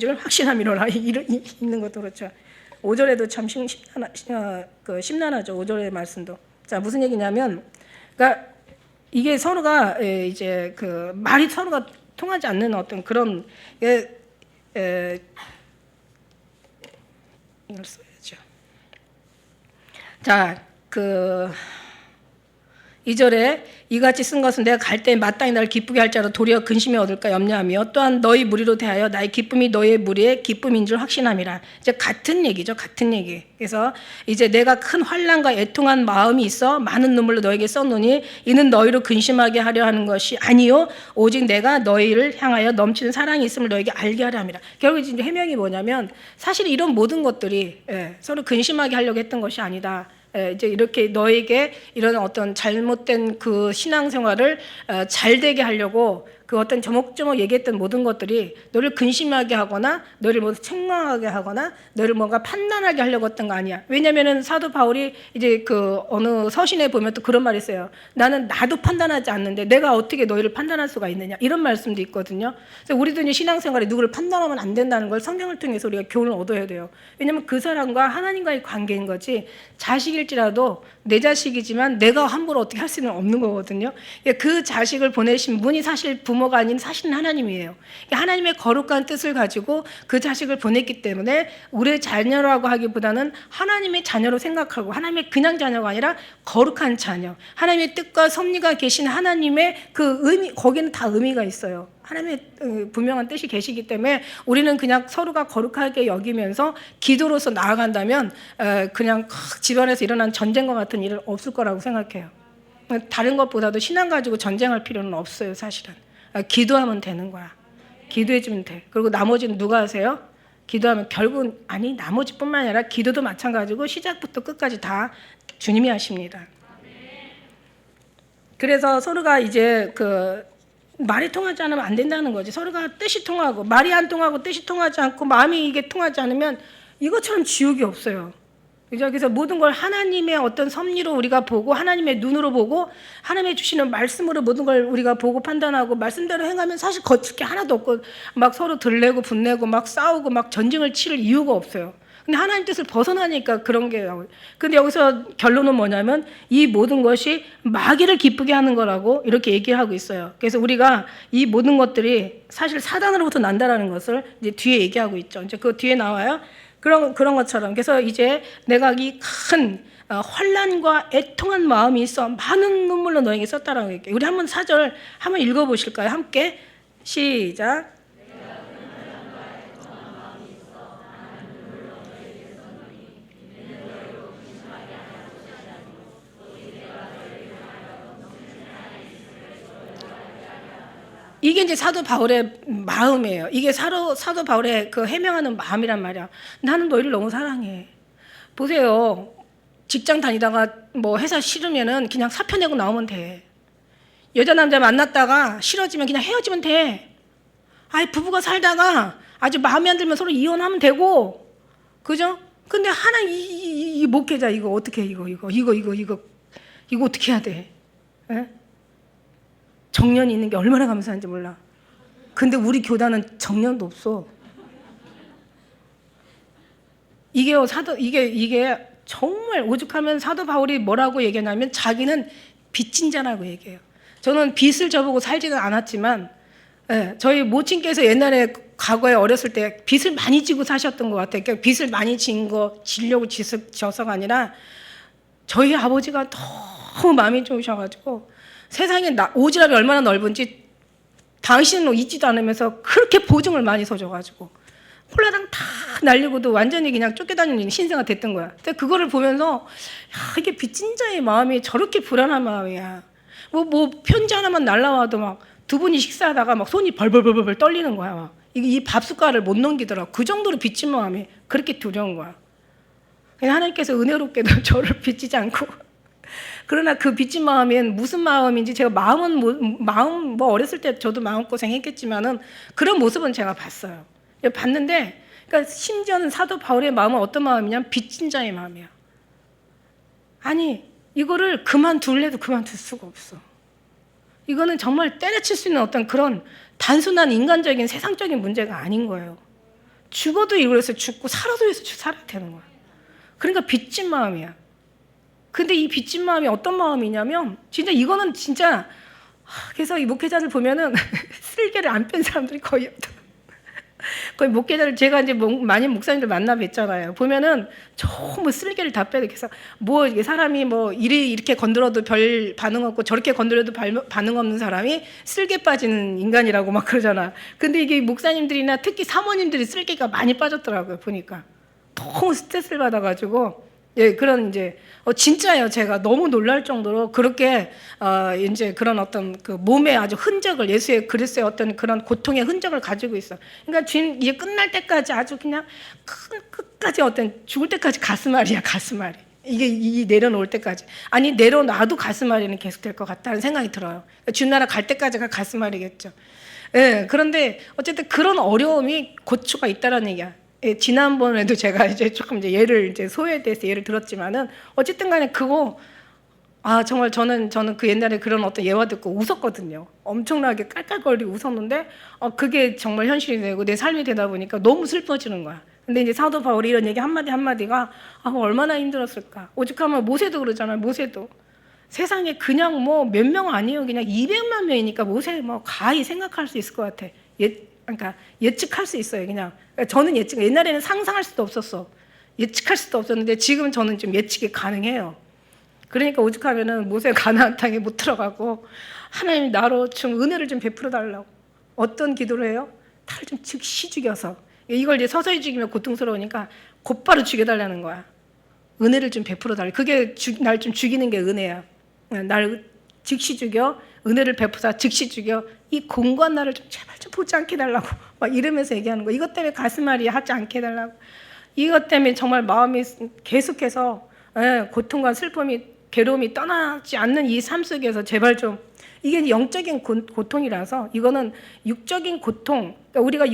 줄 확신함이로라. 있는 것도 그렇죠. 5절에도 참 심란하죠. 5절의 말씀도. 자, 무슨 얘기냐면, 그러니까 이게 서로가 이제 그 말이 서로가 통하지 않는 어떤 그런 이걸 써야죠. 자, 그 2절에 이같이 쓴 것은 내가 갈 때에 마땅히 나를 기쁘게 할 자로 도리어 근심이 얻을까 염려하며, 또한 너희 무리로 대하여 나의 기쁨이 너의 무리의 기쁨인 줄 확신함이라. 이제 같은 얘기죠. 같은 얘기. 그래서 이제 내가 큰 환난과 애통한 마음이 있어 많은 눈물로 너에게 썼노니 이는 너희로 근심하게 하려 하는 것이 아니요 오직 내가 너희를 향하여 넘치는 사랑이 있음을 너에게 알게 하려 함이라. 결국 이제 해명이 뭐냐면, 사실 이런 모든 것들이 서로 근심하게 하려고 했던 것이 아니다. 이제 이렇게 너에게 이런 어떤 잘못된 그 신앙생활을 잘 되게 하려고 그 어떤 조목조목 얘기했던 모든 것들이 너를 근심하게 하거나 너를 뭐 책망하게 하거나 너를 뭔가 판단하게 하려고 했던 거 아니야. 왜냐면은 사도 바울이 이제 그 어느 서신에 보면 또 그런 말이 있어요. 나는 나도 판단하지 않는데 내가 어떻게 너희를 판단할 수가 있느냐, 이런 말씀도 있거든요. 그래서 우리도 이제 신앙생활에 누구를 판단하면 안 된다는 걸 성경을 통해서 우리가 교훈을 얻어야 돼요. 왜냐면 그 사람과 하나님과의 관계인 거지, 자식일지라도 내 자식이지만 내가 함부로 어떻게 할 수는 없는 거거든요. 그 자식을 보내신 분이 사실 부모가 아닌 사실은 하나님이에요. 하나님의 거룩한 뜻을 가지고 그 자식을 보냈기 때문에 우리의 자녀라고 하기보다는 하나님의 자녀로 생각하고, 하나님의 그냥 자녀가 아니라 거룩한 자녀, 하나님의 뜻과 섭리가 계신 하나님의 그 의미, 거기는 다 의미가 있어요. 하나님의 분명한 뜻이 계시기 때문에 우리는 그냥 서로가 거룩하게 여기면서 기도로서 나아간다면 그냥 집안에서 일어난 전쟁과 같은 일은 없을 거라고 생각해요. 다른 것보다도 신앙 가지고 전쟁할 필요는 없어요. 사실은 기도하면 되는 거야. 기도해주면 돼. 그리고 나머지는 누가 하세요? 기도하면 결국은, 아니 나머지뿐만 아니라 기도도 마찬가지고 시작부터 끝까지 다 주님이 하십니다. 그래서 서로가 이제 그 말이 통하지 않으면 안 된다는 거지. 서로가 뜻이 통하고, 말이 안 통하고 뜻이 통하지 않고 마음이 이게 통하지 않으면 이것처럼 지옥이 없어요. 그죠? 그래서 모든 걸 하나님의 어떤 섭리로 우리가 보고, 하나님의 눈으로 보고, 하나님의 주시는 말씀으로 모든 걸 우리가 보고 판단하고 말씀대로 행하면 사실 거칠 게 하나도 없고 막 서로 들내고 분내고 막 싸우고 막 전쟁을 치를 이유가 없어요. 근데 하나님 뜻을 벗어나니까 그런 게 나와요. 근데 여기서 결론은 뭐냐면, 이 모든 것이 마귀를 기쁘게 하는 거라고 이렇게 얘기하고 있어요. 그래서 우리가 이 모든 것들이 사실 사단으로부터 난다라는 것을 이제 뒤에 얘기하고 있죠. 이제 그 뒤에 나와요. 그런 것처럼. 그래서 이제 내가 이 큰 환난과 애통한 마음이 있어 많은 눈물로 너에게 썼다라고 얘기해요. 우리 한번 4절 한번 읽어보실까요? 함께 시작. 이게 이제 사도 바울의 마음이에요. 이게 사도 바울의 그 해명하는 마음이란 말이야. 나는 너희를 너무 사랑해. 보세요. 직장 다니다가 뭐 회사 싫으면은 그냥 사표 내고 나오면 돼. 여자 남자 만났다가 싫어지면 그냥 헤어지면 돼. 아이, 부부가 살다가 아주 마음에 안 들면 서로 이혼하면 되고, 그죠? 근데 하나 이 목회자 이거 어떻게 해? 이거 어떻게 해야 돼? 에? 정년이 있는 게 얼마나 감사한지 몰라. 근데 우리 교단은 정년도 없어. 이게요, 이게 정말 오죽하면 사도 바울이 뭐라고 얘기하냐면 자기는 빚진 자라고 얘기해요. 저는 빚을 져보고 살지는 않았지만, 예, 저희 모친께서 옛날에 과거에 어렸을 때 빚을 많이 지고 사셨던 것 같아요. 그러니까 빚을 많이 지려고 져서가 아니라 저희 아버지가 너무 마음이 좋으셔가지고 세상에 오지랖이 얼마나 넓은지 당신은 잊지도 않으면서 그렇게 보증을 많이 서줘가지고 홀라당 다 날리고도 완전히 그냥 쫓겨다니는 신세가 됐던 거야. 근데 그거를 보면서 야, 이게 빚진 자의 마음이 저렇게 불안한 마음이야. 뭐 편지 하나만 날라와도 막 두 분이 식사하다가 막 손이 벌벌벌벌 떨리는 거야. 막. 이 밥숟가락을 못 넘기더라고. 그 정도로 빚진 마음이 그렇게 두려운 거야. 하나님께서 은혜롭게도 저를 빚지지 않고 그러나 그 빚진 마음은 무슨 마음인지 제가 마음 뭐 어렸을 때 저도 마음고생 했겠지만은 그런 모습은 제가 봤어요. 봤는데 그러니까 심지어는 사도 바울의 마음은 어떤 마음이냐면 빚진 자의 마음이야. 아니 이거를 그만둘래도 그만둘 수가 없어. 이거는 정말 때려칠 수 있는 어떤 그런 단순한 인간적인 세상적인 문제가 아닌 거예요. 죽어도 이거에서 죽고 살아도 위해서 살아야 되는 거야. 그러니까 빚진 마음이야. 근데 이 빚진 마음이 어떤 마음이냐면 진짜 이거는 진짜 그래서 이 목회자들 보면은 쓸개를 안 뺀 사람들이 거의 없다. 거의 목회자를 제가 이제 많이 목사님들 만나 뵀잖아요. 보면은 전부 쓸개를 다 빼고 그래서 뭐 이게 사람이 뭐 이렇게 건드려도 별 반응 없고 저렇게 건드려도 반응 없는 사람이 쓸개 빠지는 인간이라고 막 그러잖아. 근데 이게 목사님들이나 특히 사모님들이 쓸개가 많이 빠졌더라고요. 보니까 너무 스트레스를 받아가지고 예 그런 이제 진짜예요. 제가 너무 놀랄 정도로 그렇게 이제 그런 어떤 그 몸의 아주 흔적을 예수의 그리스도의 어떤 그런 고통의 흔적을 가지고 있어. 그러니까 주님 이게 끝날 때까지 아주 그냥 끝까지 어떤 죽을 때까지 가슴앓이야 가슴앓이. 이게 내려놓을 때까지 아니 내려놔도 가슴앓이는 계속될 것 같다는 생각이 들어요. 주나라 갈 때까지가 가슴앓이겠죠. 예 그런데 어쨌든 그런 어려움이 고초가 있다라는 얘기야. 예, 지난번에도 제가 이제 조금 이제 예를 이제 소유에 대해서 예를 들었지만은 어쨌든 간에 그거 정말 저는 그 옛날에 그런 어떤 예화 듣고 웃었거든요. 엄청나게 깔깔거리고 웃었는데 그게 정말 현실이 되고 내 삶이 되다 보니까 너무 슬퍼지는 거야. 근데 이제 사도 바울이 이런 얘기 한마디가 얼마나 힘들었을까. 오죽하면 모세도 그러잖아요. 모세도 세상에 그냥 뭐 몇 명 아니에요. 그냥 200만 명이니까 모세 뭐 가히 생각할 수 있을 것 같아. 그러니까 예측할 수 있어요. 그냥 저는 옛날에는 상상할 수도 없었어. 예측할 수도 없었는데 지금 저는 좀 예측이 가능해요. 그러니까 오죽하면은 모세 가나안 땅에 못 들어가고 하나님이 나로 좀 은혜를 좀 베풀어 달라고 어떤 기도를 해요? 나를 좀 즉시 죽여서 이걸 이제 서서히 죽이면 고통스러우니까 곧바로 죽여달라는 거야. 은혜를 좀 베풀어 달라. 그게 날 좀 죽이는 게 은혜야. 날 즉시 죽여. 은혜를 베푸사 즉시 죽여. 이 공고한 나를 좀 제발 좀 보지 않게 해달라고 막 이러면서 얘기하는 거. 이것 때문에 가슴앓이 하지 않게 해달라고. 이것 때문에 정말 마음이 계속해서 고통과 슬픔이 괴로움이 떠나지 않는 이 삶 속에서 제발 좀 이게 영적인 고통이라서 이거는 육적인 고통. 그러니까 우리가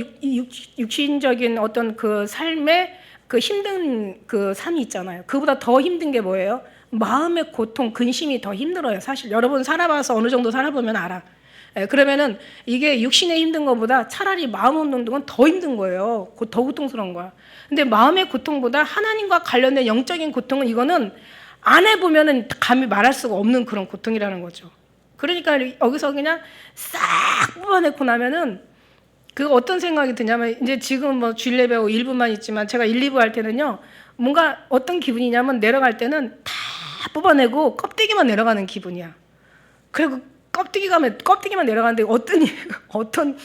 육신적인 어떤 그 삶의 그 힘든 그 삶이 있잖아요. 그보다 더 힘든 게 뭐예요? 마음의 고통, 근심이 더 힘들어요. 사실 여러분 살아봐서 어느 정도 살아보면 알아. 그러면은 이게 육신에 힘든 것보다 차라리 마음 없는 건 더 힘든 거예요. 더 고통스러운 거야. 근데 마음의 고통보다 하나님과 관련된 영적인 고통은 이거는 안 해보면은 감히 말할 수가 없는 그런 고통이라는 거죠. 그러니까 여기서 그냥 싹 뽑아내고 나면은 그 어떤 생각이 드냐면 이제 지금 뭐 주일 예배하고 1부만 있지만 제가 1, 2부 할 때는요 뭔가 어떤 기분이냐면 내려갈 때는 다 뽑아내고 껍데기만 내려가는 기분이야. 그리고 껍데기만 내려가는데 어떤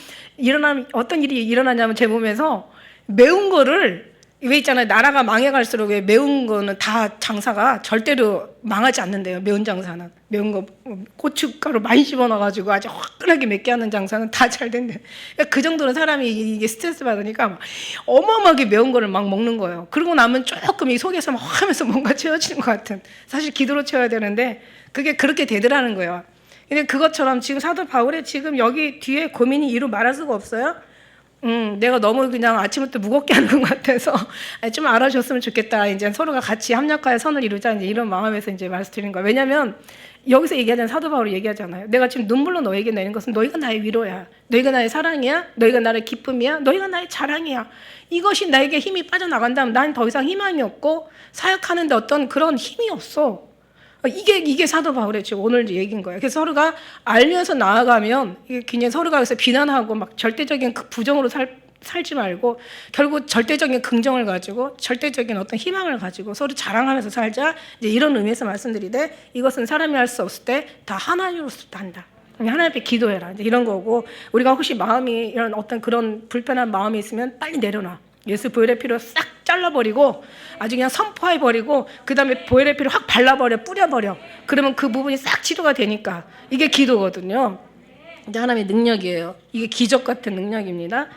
일이 일어나냐면 제 몸에서 매운 거를 왜 있잖아요. 나라가 망해갈수록 왜 매운 거는 다 장사가 절대로 망하지 않는데요. 매운 장사는 매운 거 고춧가루 많이 집어넣어가지고 아주 화끈하게 맵게 하는 장사는 다 잘 된대. 그러니까 그 정도로 사람이 이게 스트레스 받으니까 막 어마어마하게 매운 거를 막 먹는 거예요. 그러고 나면 조금 이 속에서 막 하면서 뭔가 채워지는 것 같은. 사실 기도로 채워야 되는데 그게 그렇게 되더라는 거예요. 근데 그것처럼 지금 사도 바울의 지금 여기 뒤에 고민이 이루 말할 수가 없어요. 내가 너무 그냥 아침부터 무겁게 하는 것 같아서 좀 알아줬으면 좋겠다. 이제 서로가 같이 합력하여 선을 이루자. 이제 이런 마음에서 이제 말씀드린 거예요. 왜냐하면 여기서 얘기하잖아요. 사도 바울이 얘기하잖아요. 내가 지금 눈물로 너에게 내는 것은 너희가 나의 위로야. 너희가 나의 사랑이야. 너희가 나의 기쁨이야. 너희가 나의 자랑이야. 이것이 나에게 힘이 빠져나간다면 난 더 이상 희망이 없고 사역하는데 어떤 그런 힘이 없어. 이게 사도 바울의 지금 오늘 얘기인 거예요. 그래서 서로가 알면서 나아가면 이게 그냥 서로가 그래서 비난하고 막 절대적인 부정으로 살지 말고 결국 절대적인 긍정을 가지고 절대적인 어떤 희망을 가지고 서로 자랑하면서 살자. 이제 이런 의미에서 말씀드리되 이것은 사람이 할 수 없을 때 다 하나님으로서 한다. 하나님 앞에 기도해라. 이제 이런 거고 우리가 혹시 마음이 이런 어떤 그런 불편한 마음이 있으면 빨리 내려놔. 예수 보혈의 피로 싹 잘라버리고 아주 그냥 선포해버리고 그 다음에 보혈의 피를 확 발라버려 뿌려버려. 그러면 그 부분이 싹 치료가 되니까 이게 기도거든요. 이제 하나님의 능력이에요. 이게 기적 같은 능력입니다.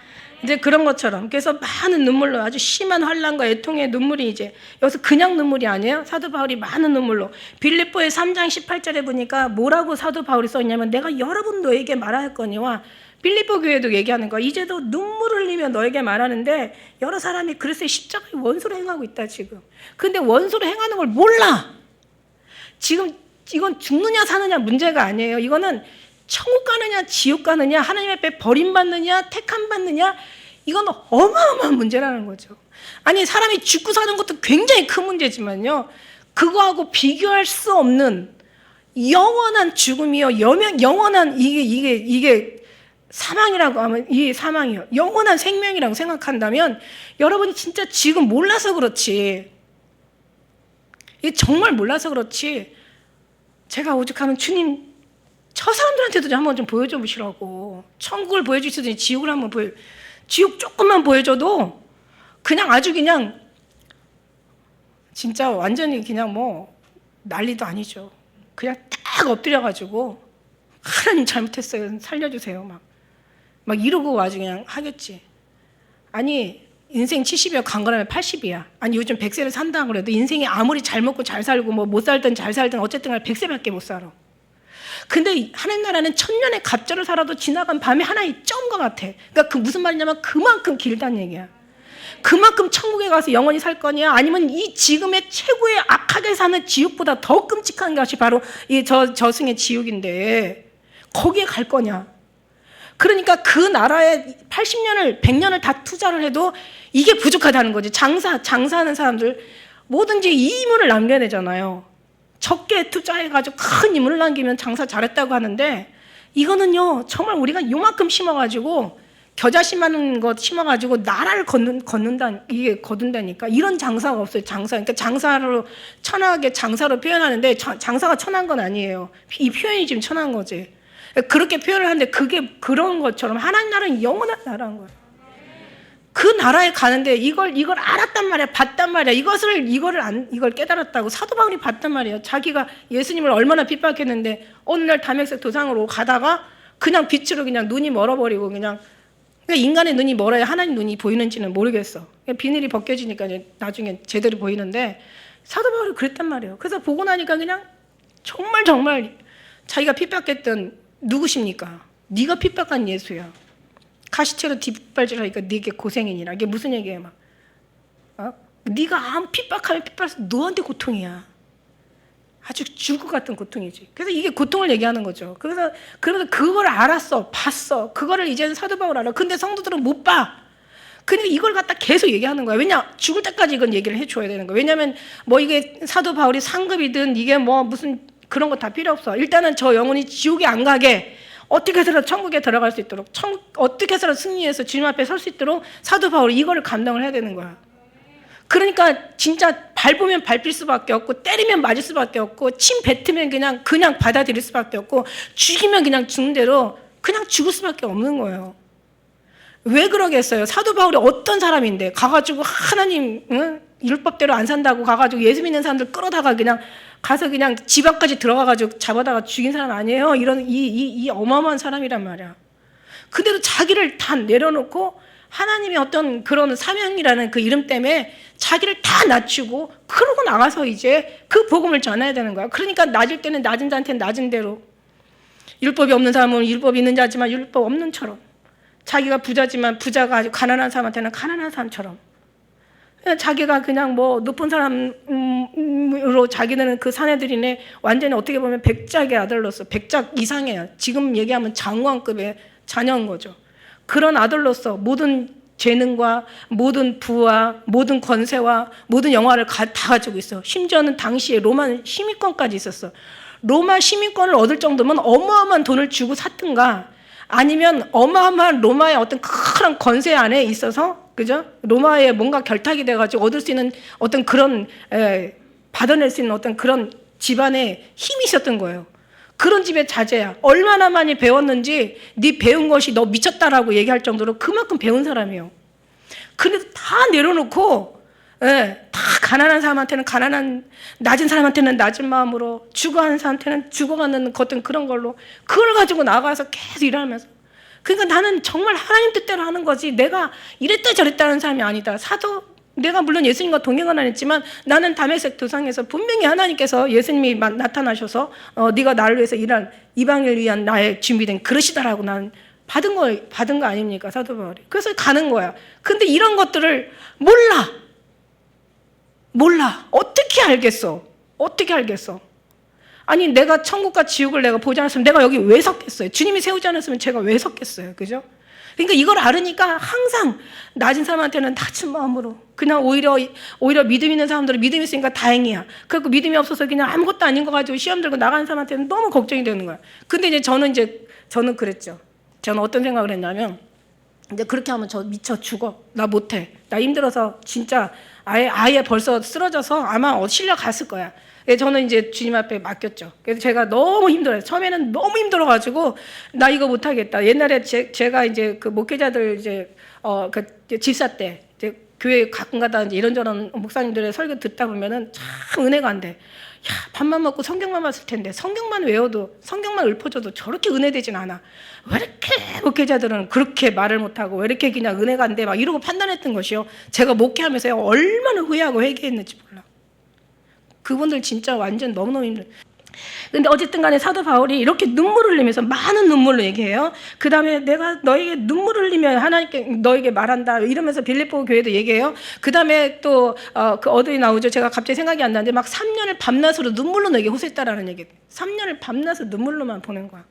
이제 그런 것처럼 그래서 많은 눈물로 아주 심한 환난과 애통의 눈물이 이제 여기서 그냥 눈물이 아니에요. 사도 바울이 많은 눈물로 빌립보의 3장 18절에 보니까 뭐라고 사도 바울이 썼냐면 내가 여러 번 너에게 말하였거니와 빌립보 교회도 얘기하는 거야. 이제도 눈물을 흘리며 너에게 말하는데 여러 사람이 그리스도의 십자가의 원수로 행하고 있다 지금. 근데 원수로 행하는 걸 몰라. 지금 이건 죽느냐 사느냐 문제가 아니에요. 이거는 천국 가느냐 지옥 가느냐 하나님 앞에 버림받느냐 택함 받느냐 이건 어마어마한 문제라는 거죠. 아니 사람이 죽고 사는 것도 굉장히 큰 문제지만요. 그거하고 비교할 수 없는 영원한 죽음이요. 영원한 이게 사망이라고 하면 이 사망이요. 영원한 생명이라고 생각한다면 여러분이 진짜 지금 몰라서 그렇지. 이게 정말 몰라서 그렇지. 제가 오죽하면 주님 저 사람들한테도 좀 한번 좀 보여줘 보시라고. 천국을 보여주시더니 지옥을 한번 지옥 조금만 보여줘도 그냥 아주 그냥 진짜 완전히 그냥 뭐 난리도 아니죠. 그냥 딱 엎드려가지고 하나님 잘못했어요. 살려주세요. 막 이러고 아주 그냥 하겠지. 아니 인생 70이야 강건하면 80이야. 아니 요즘 100세를 산다 그래도 인생이 아무리 잘 먹고 잘 살고 뭐 못 살든 잘 살든 어쨌든 100세밖에 못 살아. 근데 하나님 나라는 천년의 갑절을 살아도 지나간 밤에 하나의 점과 같아. 그러니까 그 무슨 말이냐면 그만큼 길다는 얘기야. 그만큼 천국에 가서 영원히 살 거냐 아니면 이 지금의 최고의 악하게 사는 지옥보다 더 끔찍한 것이 바로 이 저승의 지옥인데 거기에 갈 거냐. 그러니까 그 나라에 80년을 100년을 다 투자를 해도 이게 부족하다는 거지. 장사하는 사람들 뭐든지 이문을 남겨야 되잖아요. 적게 투자해가지고 큰 이문을 남기면 장사 잘했다고 하는데 이거는요 정말 우리가 요만큼 심어가지고 겨자씨만한 것 심어가지고 나라를 거둔다니까. 이런 장사가 없어요. 그러니까 장사로 천하게 장사로 표현하는데 장사가 천한 건 아니에요. 이 표현이 지금 천한 거지. 그렇게 표현을 하는데 그게 그런 것처럼 하나님 나라는 영원한 나라인 거예요. 그 나라에 가는데 이걸 알았단 말이야. 봤단 말이야. 이걸 깨달았다고 사도 바울이 봤단 말이에요. 자기가 예수님을 얼마나 핍박했는데 어느 날 담에색 도상으로 가다가 그냥 빛으로 그냥 눈이 멀어버리고 그러니까 인간의 눈이 멀어야 하나님 눈이 보이는지는 모르겠어. 비늘이 벗겨지니까 이제 나중에 제대로 보이는데 사도 바울이 그랬단 말이에요. 그래서 보고 나니까 그냥 정말 자기가 핍박했던 누구십니까? 네가 핍박한 예수야. 가시채로 뒷발질하니까 네게 고생이니라. 이게 무슨 얘기예요? 네가 아무 핍박하면 핍박해서 너한테 고통이야. 아주 죽을 것 같은 고통이지. 그래서 이게 고통을 얘기하는 거죠. 그래서 그걸 알았어, 봤어. 그거를 이제는 사도 바울 알아. 근데 성도들은 못 봐. 그러니까 이걸 갖다 계속 얘기하는 거야. 왜냐? 죽을 때까지 이건 얘기를 해줘야 되는 거야. 왜냐하면 뭐 이게 사도 바울이 상급이든 이게 뭐 무슨 그런 거 다 필요 없어. 일단은 저 영혼이 지옥에 안 가게 어떻게 해서라도 천국에 들어갈 수 있도록 어떻게 해서라도 승리해서 주님 앞에 설 수 있도록 사도 바울이 이거를 감당을 해야 되는 거야. 그러니까 진짜 밟으면 밟힐 수밖에 없고 때리면 맞을 수밖에 없고 침 뱉으면 그냥 받아들일 수밖에 없고 죽이면 그냥 죽는 대로 그냥 죽을 수밖에 없는 거예요. 왜 그러겠어요? 사도 바울이 어떤 사람인데 가가지고 하나님 율법대로 안 산다고 가가지고 예수 믿는 사람들 끌어다가 그냥 가서 그냥 집 앞까지 들어가가지고 잡아다가 죽인 사람 아니에요? 이런 이 어마어마한 사람이란 말이야. 그대로 자기를 다 내려놓고 하나님의 어떤 그런 사명이라는 그 이름 때문에 자기를 다 낮추고 그러고 나가서 이제 그 복음을 전해야 되는 거야. 그러니까 낮을 때는 낮은 자한테는 낮은 대로 율법이 없는 사람은 율법이 있는 자지만 율법 없는 처럼 자기가 부자지만 부자가 아주 가난한 사람한테는 가난한 사람처럼, 그냥 자기가 그냥 뭐 높은 사람으로 자기는 그 사내들이네 완전히 어떻게 보면 백작의 아들로서, 백작 이상이에요. 지금 얘기하면 장관급의 자녀인 거죠. 그런 아들로서 모든 재능과 모든 부와 모든 권세와 모든 영화를 다 가지고 있어. 심지어는 당시에 로마 시민권까지 있었어. 로마 시민권을 얻을 정도면 어마어마한 돈을 주고 샀든가, 아니면 어마어마한 로마의 어떤 큰 권세 안에 있어서, 그죠? 로마에 뭔가 결탁이 돼가지고 얻을 수 있는 어떤 그런 받아낼 수 있는 어떤 그런 집안에 힘이 있었던 거예요. 그런 집의 자제야. 얼마나 많이 배웠는지 네 배운 것이 너 미쳤다라고 얘기할 정도로 그만큼 배운 사람이에요. 근데 다 내려놓고, 다 가난한 사람한테는 가난한, 낮은 사람한테는 낮은 마음으로, 죽어가는 사람한테는 죽어가는 어떤 그런 걸로 그걸 가지고 나가서 계속 일하면서, 그러니까 나는 정말 하나님 뜻대로 하는 거지 내가 이랬다 저랬다 하는 사람이 아니다. 내가 물론 예수님과 동행은 안 했지만 나는 다메섹 도상에서 분명히 하나님께서 예수님이 나타나셔서 네가 나를 위해서 일한 이방인을 위한 나의 준비된 그릇이다라고 나는 받은 거 아닙니까, 사도 바울이. 그래서 가는 거야. 근데 이런 것들을 몰라. 어떻게 알겠어? 아니, 내가 천국과 지옥을 내가 보지 않았으면 내가 여기 왜 섰겠어요? 주님이 세우지 않았으면 제가 왜 섰겠어요? 그죠? 그러니까 이걸 알으니까 항상 낮은 사람한테는 낮은 마음으로, 그냥 오히려 믿음 있는 사람들은 믿음 있으니까 다행이야. 그리고 믿음이 없어서 그냥 아무것도 아닌 거 가지고 시험 들고 나가는 사람한테는 너무 걱정이 되는 거야. 근데 이제 저는 그랬죠. 저는 어떤 생각을 했냐면, 이제 그렇게 하면 저 미쳐 죽어. 나 못해. 나 힘들어서 진짜 아예 벌써 쓰러져서 아마 실려갔을 거야. 저는 이제 주님 앞에 맡겼죠. 그래서 제가 너무 힘들어요. 처음에는 너무 힘들어가지고 나 이거 못하겠다. 옛날에 제가 이제 그 목회자들 그 집사 때 이제 교회 가끔가다 이제 이런저런 목사님들의 설교 듣다 보면은 참 은혜가 안 돼. 야, 밥만 먹고 성경만 봤을 텐데 성경만 외워도, 성경만 읊어줘도 저렇게 은혜되진 않아. 왜 이렇게 목회자들은 그렇게 말을 못하고 왜 이렇게 그냥 은혜가 안 돼 막 이러고 판단했던 것이요. 제가 목회하면서 얼마나 후회하고 회개했는지 몰라. 그분들 진짜 완전 너무너무 힘들어요. 근데 어쨌든 간에 사도 바울이 이렇게 눈물을 흘리면서 많은 눈물로 얘기해요. 그 다음에 내가 너에게 눈물을 흘리면 하나님께 너에게 말한다 이러면서 빌립보 교회도 얘기해요. 그 다음에 또 그 어디 나오죠? 제가 갑자기 생각이 안 나는데 막 3년을 밤낮으로 눈물로 너에게 호소했다라는 얘기. 3년을 밤낮으로 눈물로만 보낸 거야.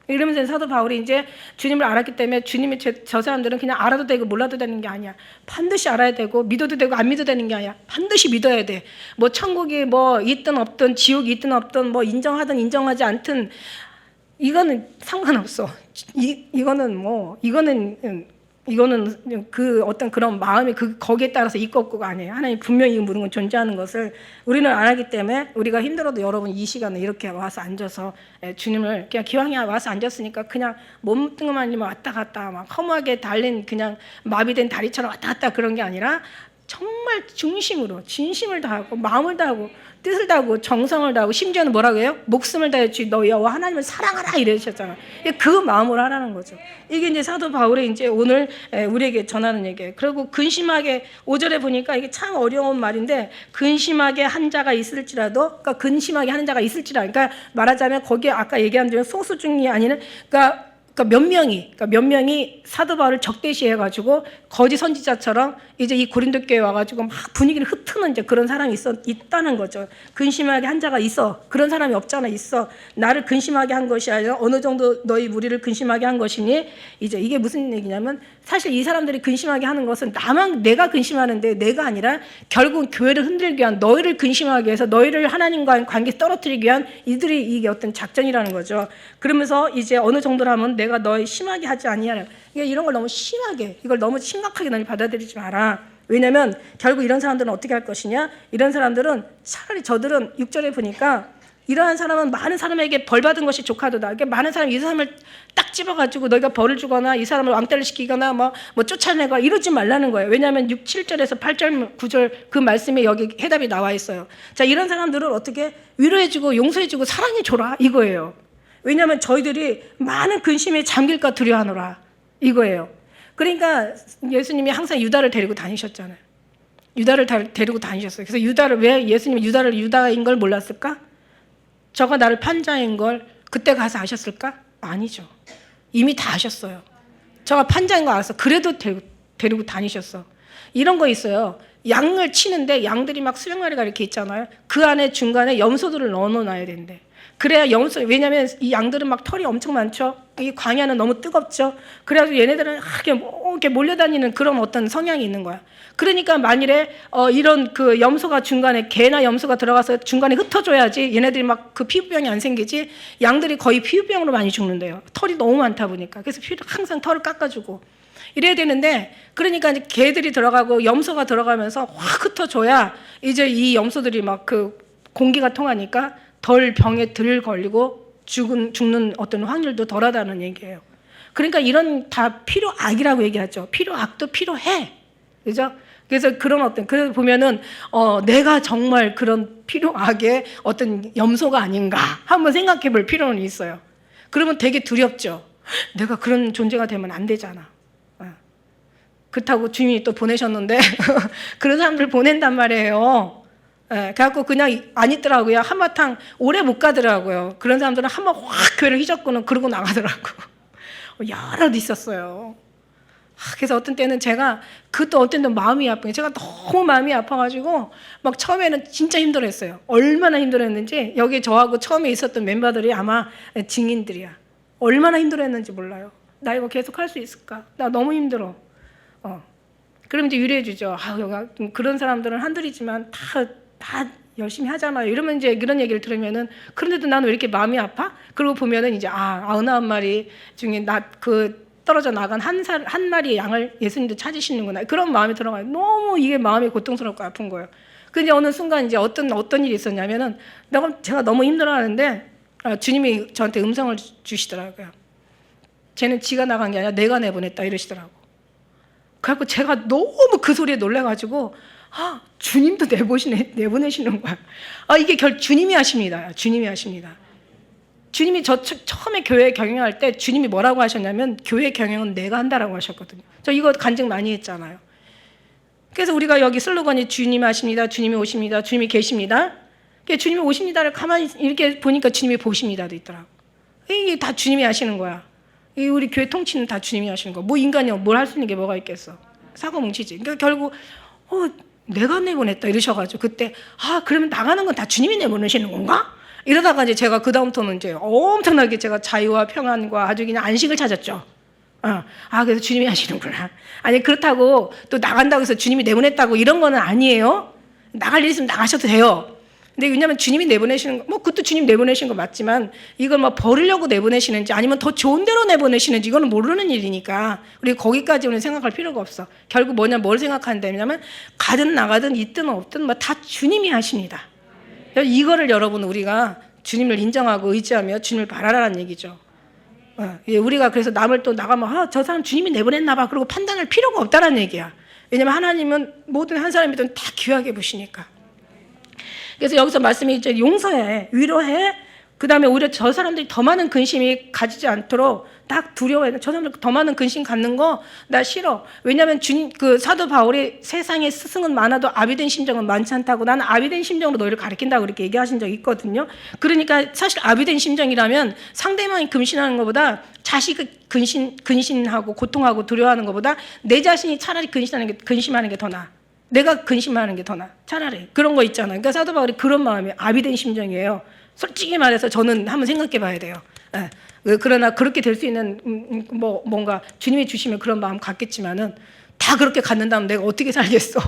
이러면서 사도 바울이 이제 주님을 알았기 때문에 주님이 저 사람들은 그냥 알아도 되고 몰라도 되는 게 아니야. 반드시 알아야 되고 믿어도 되고 안 믿어도 되는 게 아니야. 반드시 믿어야 돼. 뭐 천국이 뭐 있든 없든 지옥이 있든 없든 뭐 인정하든 인정하지 않든 이거는 상관없어. 이거는 그 어떤 그런 마음이 거기에 따라서 있고 없고가 아니에요. 하나님 분명히 모든 건 존재하는 것을 우리는 안 하기 때문에 우리가 힘들어도 여러분 이 시간에 이렇게 와서 앉아서 주님을 그냥 기왕에 와서 앉았으니까 그냥 몸뚱만 왔다 갔다 막 허무하게 달린 그냥 마비된 다리처럼 왔다 갔다 그런 게 아니라 정말 중심으로 진심을 다하고 마음을 다하고 뜻을 다하고 정성을 다하고 심지어는 뭐라고 해요? 목숨을 다해 주 너 여호와 하나님을 사랑하라 이러셨잖아요. 그 마음으로 하라는 거죠. 이게 이제 사도 바울이 이제 오늘 우리에게 전하는 얘기예요. 그리고 근심하게 5절에 보니까 이게 참 어려운 말인데 근심하게 한 자가 있을지라도, 그러니까 근심하게 하는 자가 있을지라, 그러니까 말하자면 거기에 아까 얘기한 대로 소수 중이 아니는 그러니까 몇 명이 사도 바울을 적대시해가지고 거짓 선지자처럼 이제 이 고린도 교회에 와가지고 막 분위기를 흩트는 이제 그런 사람이 있다는 거죠. 근심하게 한 자가 있어. 그런 사람이 없잖아. 있어. 나를 근심하게 한 것이 아니라 어느 정도 너희 무리를 근심하게 한 것이니, 이제 이게 무슨 얘기냐면 사실 이 사람들이 근심하게 하는 것은 내가 근심하는데 내가 아니라 결국 교회를 흔들기 위한, 너희를 근심하기 위해서 너희를 하나님과의 관계 떨어뜨리기 위한 이들이 이게 어떤 작전이라는 거죠. 그러면서 이제 어느 정도라면 내가 너희 심하게 하지 아니하라. 이런 걸 너무 심하게, 이걸 너무 심각하게 너희 받아들이지 마라. 왜냐면 결국 이런 사람들은 어떻게 할 것이냐? 이런 사람들은 차라리 저들은 6절에 보니까 이러한 사람은 많은 사람에게 벌 받은 것이 조카도다. 그러니까 많은 사람이 이 사람을 딱 집어가지고 너희가 벌을 주거나 이 사람을 왕따를 시키거나 뭐 쫓아내거나 이러지 말라는 거예요. 왜냐하면 7절에서 8절, 9절 그 말씀에 여기 해답이 나와 있어요. 자, 이런 사람들을 어떻게 위로해주고 용서해주고 사랑해줘라 이거예요. 왜냐하면 저희들이 많은 근심에 잠길까 두려워하노라 이거예요. 그러니까 예수님이 항상 유다를 데리고 다니셨잖아요. 유다를 데리고 다니셨어요. 그래서 유다를, 왜 예수님이 유다인 걸 몰랐을까? 저가 나를 판자인 걸 그때 가서 아셨을까? 아니죠. 이미 다 아셨어요. 저가 판자인 거 알았어. 그래도 데리고 다니셨어. 이런 거 있어요. 양을 치는데 양들이 막 수백 마리가 이렇게 있잖아요. 그 안에 중간에 염소들을 넣어놔야 된대. 그래야 왜냐면 이 양들은 막 털이 엄청 많죠. 이 광야는 너무 뜨겁죠. 그래가지고 얘네들은 이렇게 몰려다니는 그런 어떤 성향이 있는 거야. 그러니까 만일에 이런 그 염소가 중간에 개나 염소가 들어가서 중간에 흩어져야지 얘네들이 막 그 피부병이 안 생기지. 양들이 거의 피부병으로 많이 죽는데요. 털이 너무 많다 보니까. 그래서 항상 털을 깎아주고 이래야 되는데, 그러니까 이제 개들이 들어가고 염소가 들어가면서 확 흩어져야 이제 이 염소들이 막 그 공기가 통하니까 덜 병에 덜 걸리고 죽는 어떤 확률도 덜하다는 얘기예요. 그러니까 이런 다 필요악이라고 얘기하죠. 필요악도 필요해. 그죠? 그래서 그래서 보면은, 내가 정말 그런 필요악의 어떤 염소가 아닌가 한번 생각해 볼 필요는 있어요. 그러면 되게 두렵죠. 내가 그런 존재가 되면 안 되잖아. 그렇다고 주님이 또 보내셨는데, 그런 사람들 보낸단 말이에요. 그래갖고 그냥 안 있더라고요. 한바탕 오래 못 가더라고요. 그런 사람들은 한번 확 교회를 휘젓고는 그러고 나가더라고. 여럿 있었어요. 그래서 어떤 때는 제가 그것도 어떤 때는 마음이 아픈 게, 제가 너무 마음이 아파가지고 막 처음에는 진짜 힘들었어요. 얼마나 힘들었는지 여기 저하고 처음에 있었던 멤버들이 아마 증인들이야. 얼마나 힘들었는지 몰라요. 나 이거 계속 할 수 있을까? 나 너무 힘들어. 그럼 이제 유리해 주죠. 그런 사람들은 한둘이지만 다 열심히 하잖아요. 이러면 이제 그런 얘기를 들으면은, 그런데도 나는 왜 이렇게 마음이 아파? 그러고 보면은 이제 99마리 중에 떨어져 나간 한 마리의 양을 예수님도 찾으시는구나. 그런 마음이 들어가요. 너무 이게 마음이 고통스럽고 아픈 거예요. 근데 어느 순간 이제 어떤 일이 있었냐면은, 제가 너무 힘들어하는데 주님이 저한테 음성을 주시더라고요. 쟤는 지가 나간 게 아니라 내가 내보냈다 이러시더라고. 그래갖고 제가 너무 그 소리에 놀래가지고, 주님도 내보내시는 거야. 이게 주님이 하십니다. 주님이 하십니다. 주님이 처음에 교회 경영할 때 주님이 뭐라고 하셨냐면, 교회 경영은 내가 한다라고 하셨거든요. 저 이거 간증 많이 했잖아요. 그래서 우리가 여기 슬로건이 주님 하십니다. 주님이 오십니다. 주님이 계십니다. 주님이 오십니다를 가만히 이렇게 보니까 주님이 보십니다도 있더라고. 이게 다 주님이 하시는 거야. 우리 교회 통치는 다 주님이 하시는 거야. 뭐 인간이 뭘 할 수 있는 게 뭐가 있겠어. 사고 뭉치지. 그러니까 결국 내가 내보냈다 이러셔가지고, 그때 그러면 나가는 건 다 주님이 내보내시는 건가? 이러다가 이제 제가 그다음부터는 이제 엄청나게 제가 자유와 평안과 아주 그냥 안식을 찾았죠. 그래서 주님이 하시는구나. 아니, 그렇다고 또 나간다고 해서 주님이 내보냈다고 이런 거는 아니에요. 나갈 일 있으면 나가셔도 돼요. 근데 왜냐면 주님이 내보내시는 거, 그것도 주님 내보내신 거 맞지만, 이걸 버리려고 내보내시는지 아니면 더 좋은 데로 내보내시는지 이거는 모르는 일이니까 우리 거기까지는 생각할 필요가 없어. 결국 뭘 생각하냐면, 가든 나가든 있든 없든 다 주님이 하십니다. 이거를 여러분, 우리가 주님을 인정하고 의지하며 주님을 바라라는 얘기죠. 우리가 그래서 남을 또 나가면 저 사람 주님이 내보냈나 봐 그러고 판단할 필요가 없다는 얘기야. 왜냐면 하나님은 모든 한 사람이든 다 귀하게 보시니까. 그래서 여기서 말씀이 이제 용서해, 위로해, 그 다음에 오히려 저 사람들이 더 많은 근심이 가지지 않도록 딱 두려워해. 저 사람들 더 많은 근심 갖는 거 나 싫어. 왜냐하면 사도 바울이 세상에 스승은 많아도 아비된 심정은 많지 않다고, 나는 아비된 심정으로 너희를 가르친다고 그렇게 얘기하신 적이 있거든요. 그러니까 사실 아비된 심정이라면 상대방이 근심하는 것보다, 자식이 근심하고 고통하고 두려워하는 것보다 내 자신이 차라리 근심하는 게 더 나아. 내가 근심하는 게 더 나아. 차라리 그런 거 있잖아요. 그러니까 사도 바울이 그런 마음이 아비된 심정이에요. 솔직히 말해서 저는 한번 생각해 봐야 돼요. 그러나 그렇게 될 수 있는 뭔가 주님이 주시면 그런 마음 갖겠지만은, 다 그렇게 갖는다면 내가 어떻게 살겠어?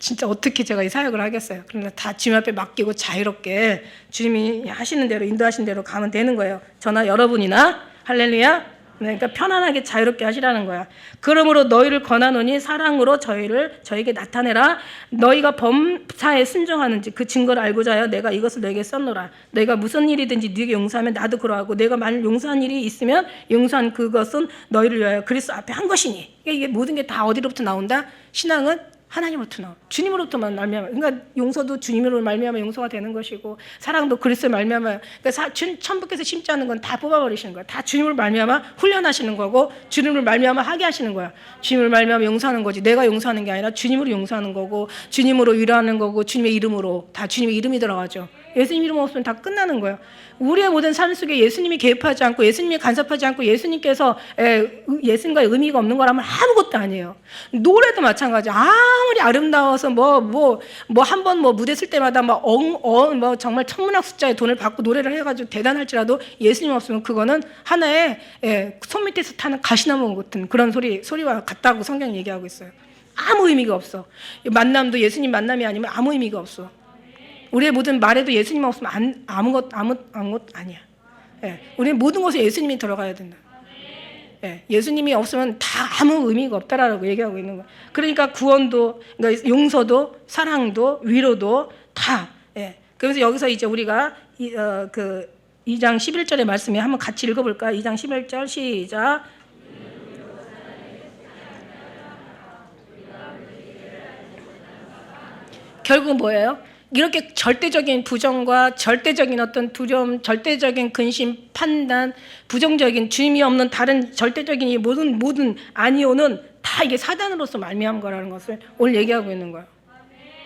진짜 어떻게 제가 이 사역을 하겠어요? 그러나 다 주님 앞에 맡기고 자유롭게 주님이 하시는 대로, 인도하시는 대로 가면 되는 거예요. 저나 여러분이나. 할렐루야. 그러니까 편안하게 자유롭게 하시라는 거야. 그러므로 너희를 권하노니 사랑으로 저에게 나타내라. 너희가 범사에 순종하는지 그 증거를 알고자 하여 내가 이것을 너에게 썼노라. 너희가 무슨 일이든지 네게 용서하면 나도 그러하고, 내가 만일 용서한 일이 있으면 용서한 그것은 너희를 위하여 그리스도 앞에 한 것이니. 이게 모든 게 다 어디로부터 나온다? 신앙은 하나님으로부터 나와. 주님으로부터만 말미암아. 그러니까 용서도 주님으로 말미암아 용서가 되는 것이고, 사랑도 그리스도의 말미암아. 그러니까 천부께서 심지 않은 건 다 뽑아버리시는 거야. 다 주님을 말미암아 훈련하시는 거고, 주님을 말미암아 하게 하시는 거야. 주님을 말미암아 용서하는 거지. 내가 용서하는 게 아니라 주님으로 용서하는 거고, 주님으로 위로하는 거고, 주님의 이름으로, 다 주님의 이름이 들어가죠. 예수님 이름 없으면 다 끝나는 거예요. 우리의 모든 삶 속에 예수님이 개입하지 않고 예수님이 간섭하지 않고 예수님께서 예수님과의 의미가 없는 거라면 아무것도 아니에요. 노래도 마찬가지. 아무리 아름다워서 한 번 무대 쓸 때마다 정말 천문학 숫자의 돈을 받고 노래를 해가지고 대단할지라도 예수님 없으면 그거는 하나의 손 밑에서 타는 가시나무 같은 그런 소리와 같다고 성경이 얘기하고 있어요. 아무 의미가 없어. 만남도 예수님 만남이 아니면 아무 의미가 없어. 우리의 모든 말에도 예수님 없으면 아무것도 아니야. 우리는 모든 것에 예수님이 들어가야 된다. 예수님이 없으면 다 아무 의미가 없다라고 얘기하고 있는 거야. 그러니까 구원도, 그러니까 용서도, 사랑도, 위로도 다. 그래서 여기서 이제 우리가 2장 11절의 말씀에 한번 같이 읽어볼까요? 2장 11절 시작. 결국 뭐예요? 이렇게 절대적인 부정과 절대적인 어떤 두려움, 절대적인 근심, 판단, 부정적인 주님이 없는 다른 절대적인 이 모든 아니오는 다 이게 사단으로서 말미암은 거라는 것을 오늘 얘기하고 있는 거예요.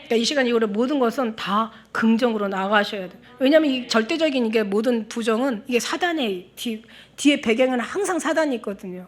그러니까 이 시간 이후로 모든 것은 다 긍정으로 나아가셔야 돼요. 왜냐하면 이 절대적인 이게 모든 부정은 이게 사단의 뒤에 배경에는 항상 사단이 있거든요.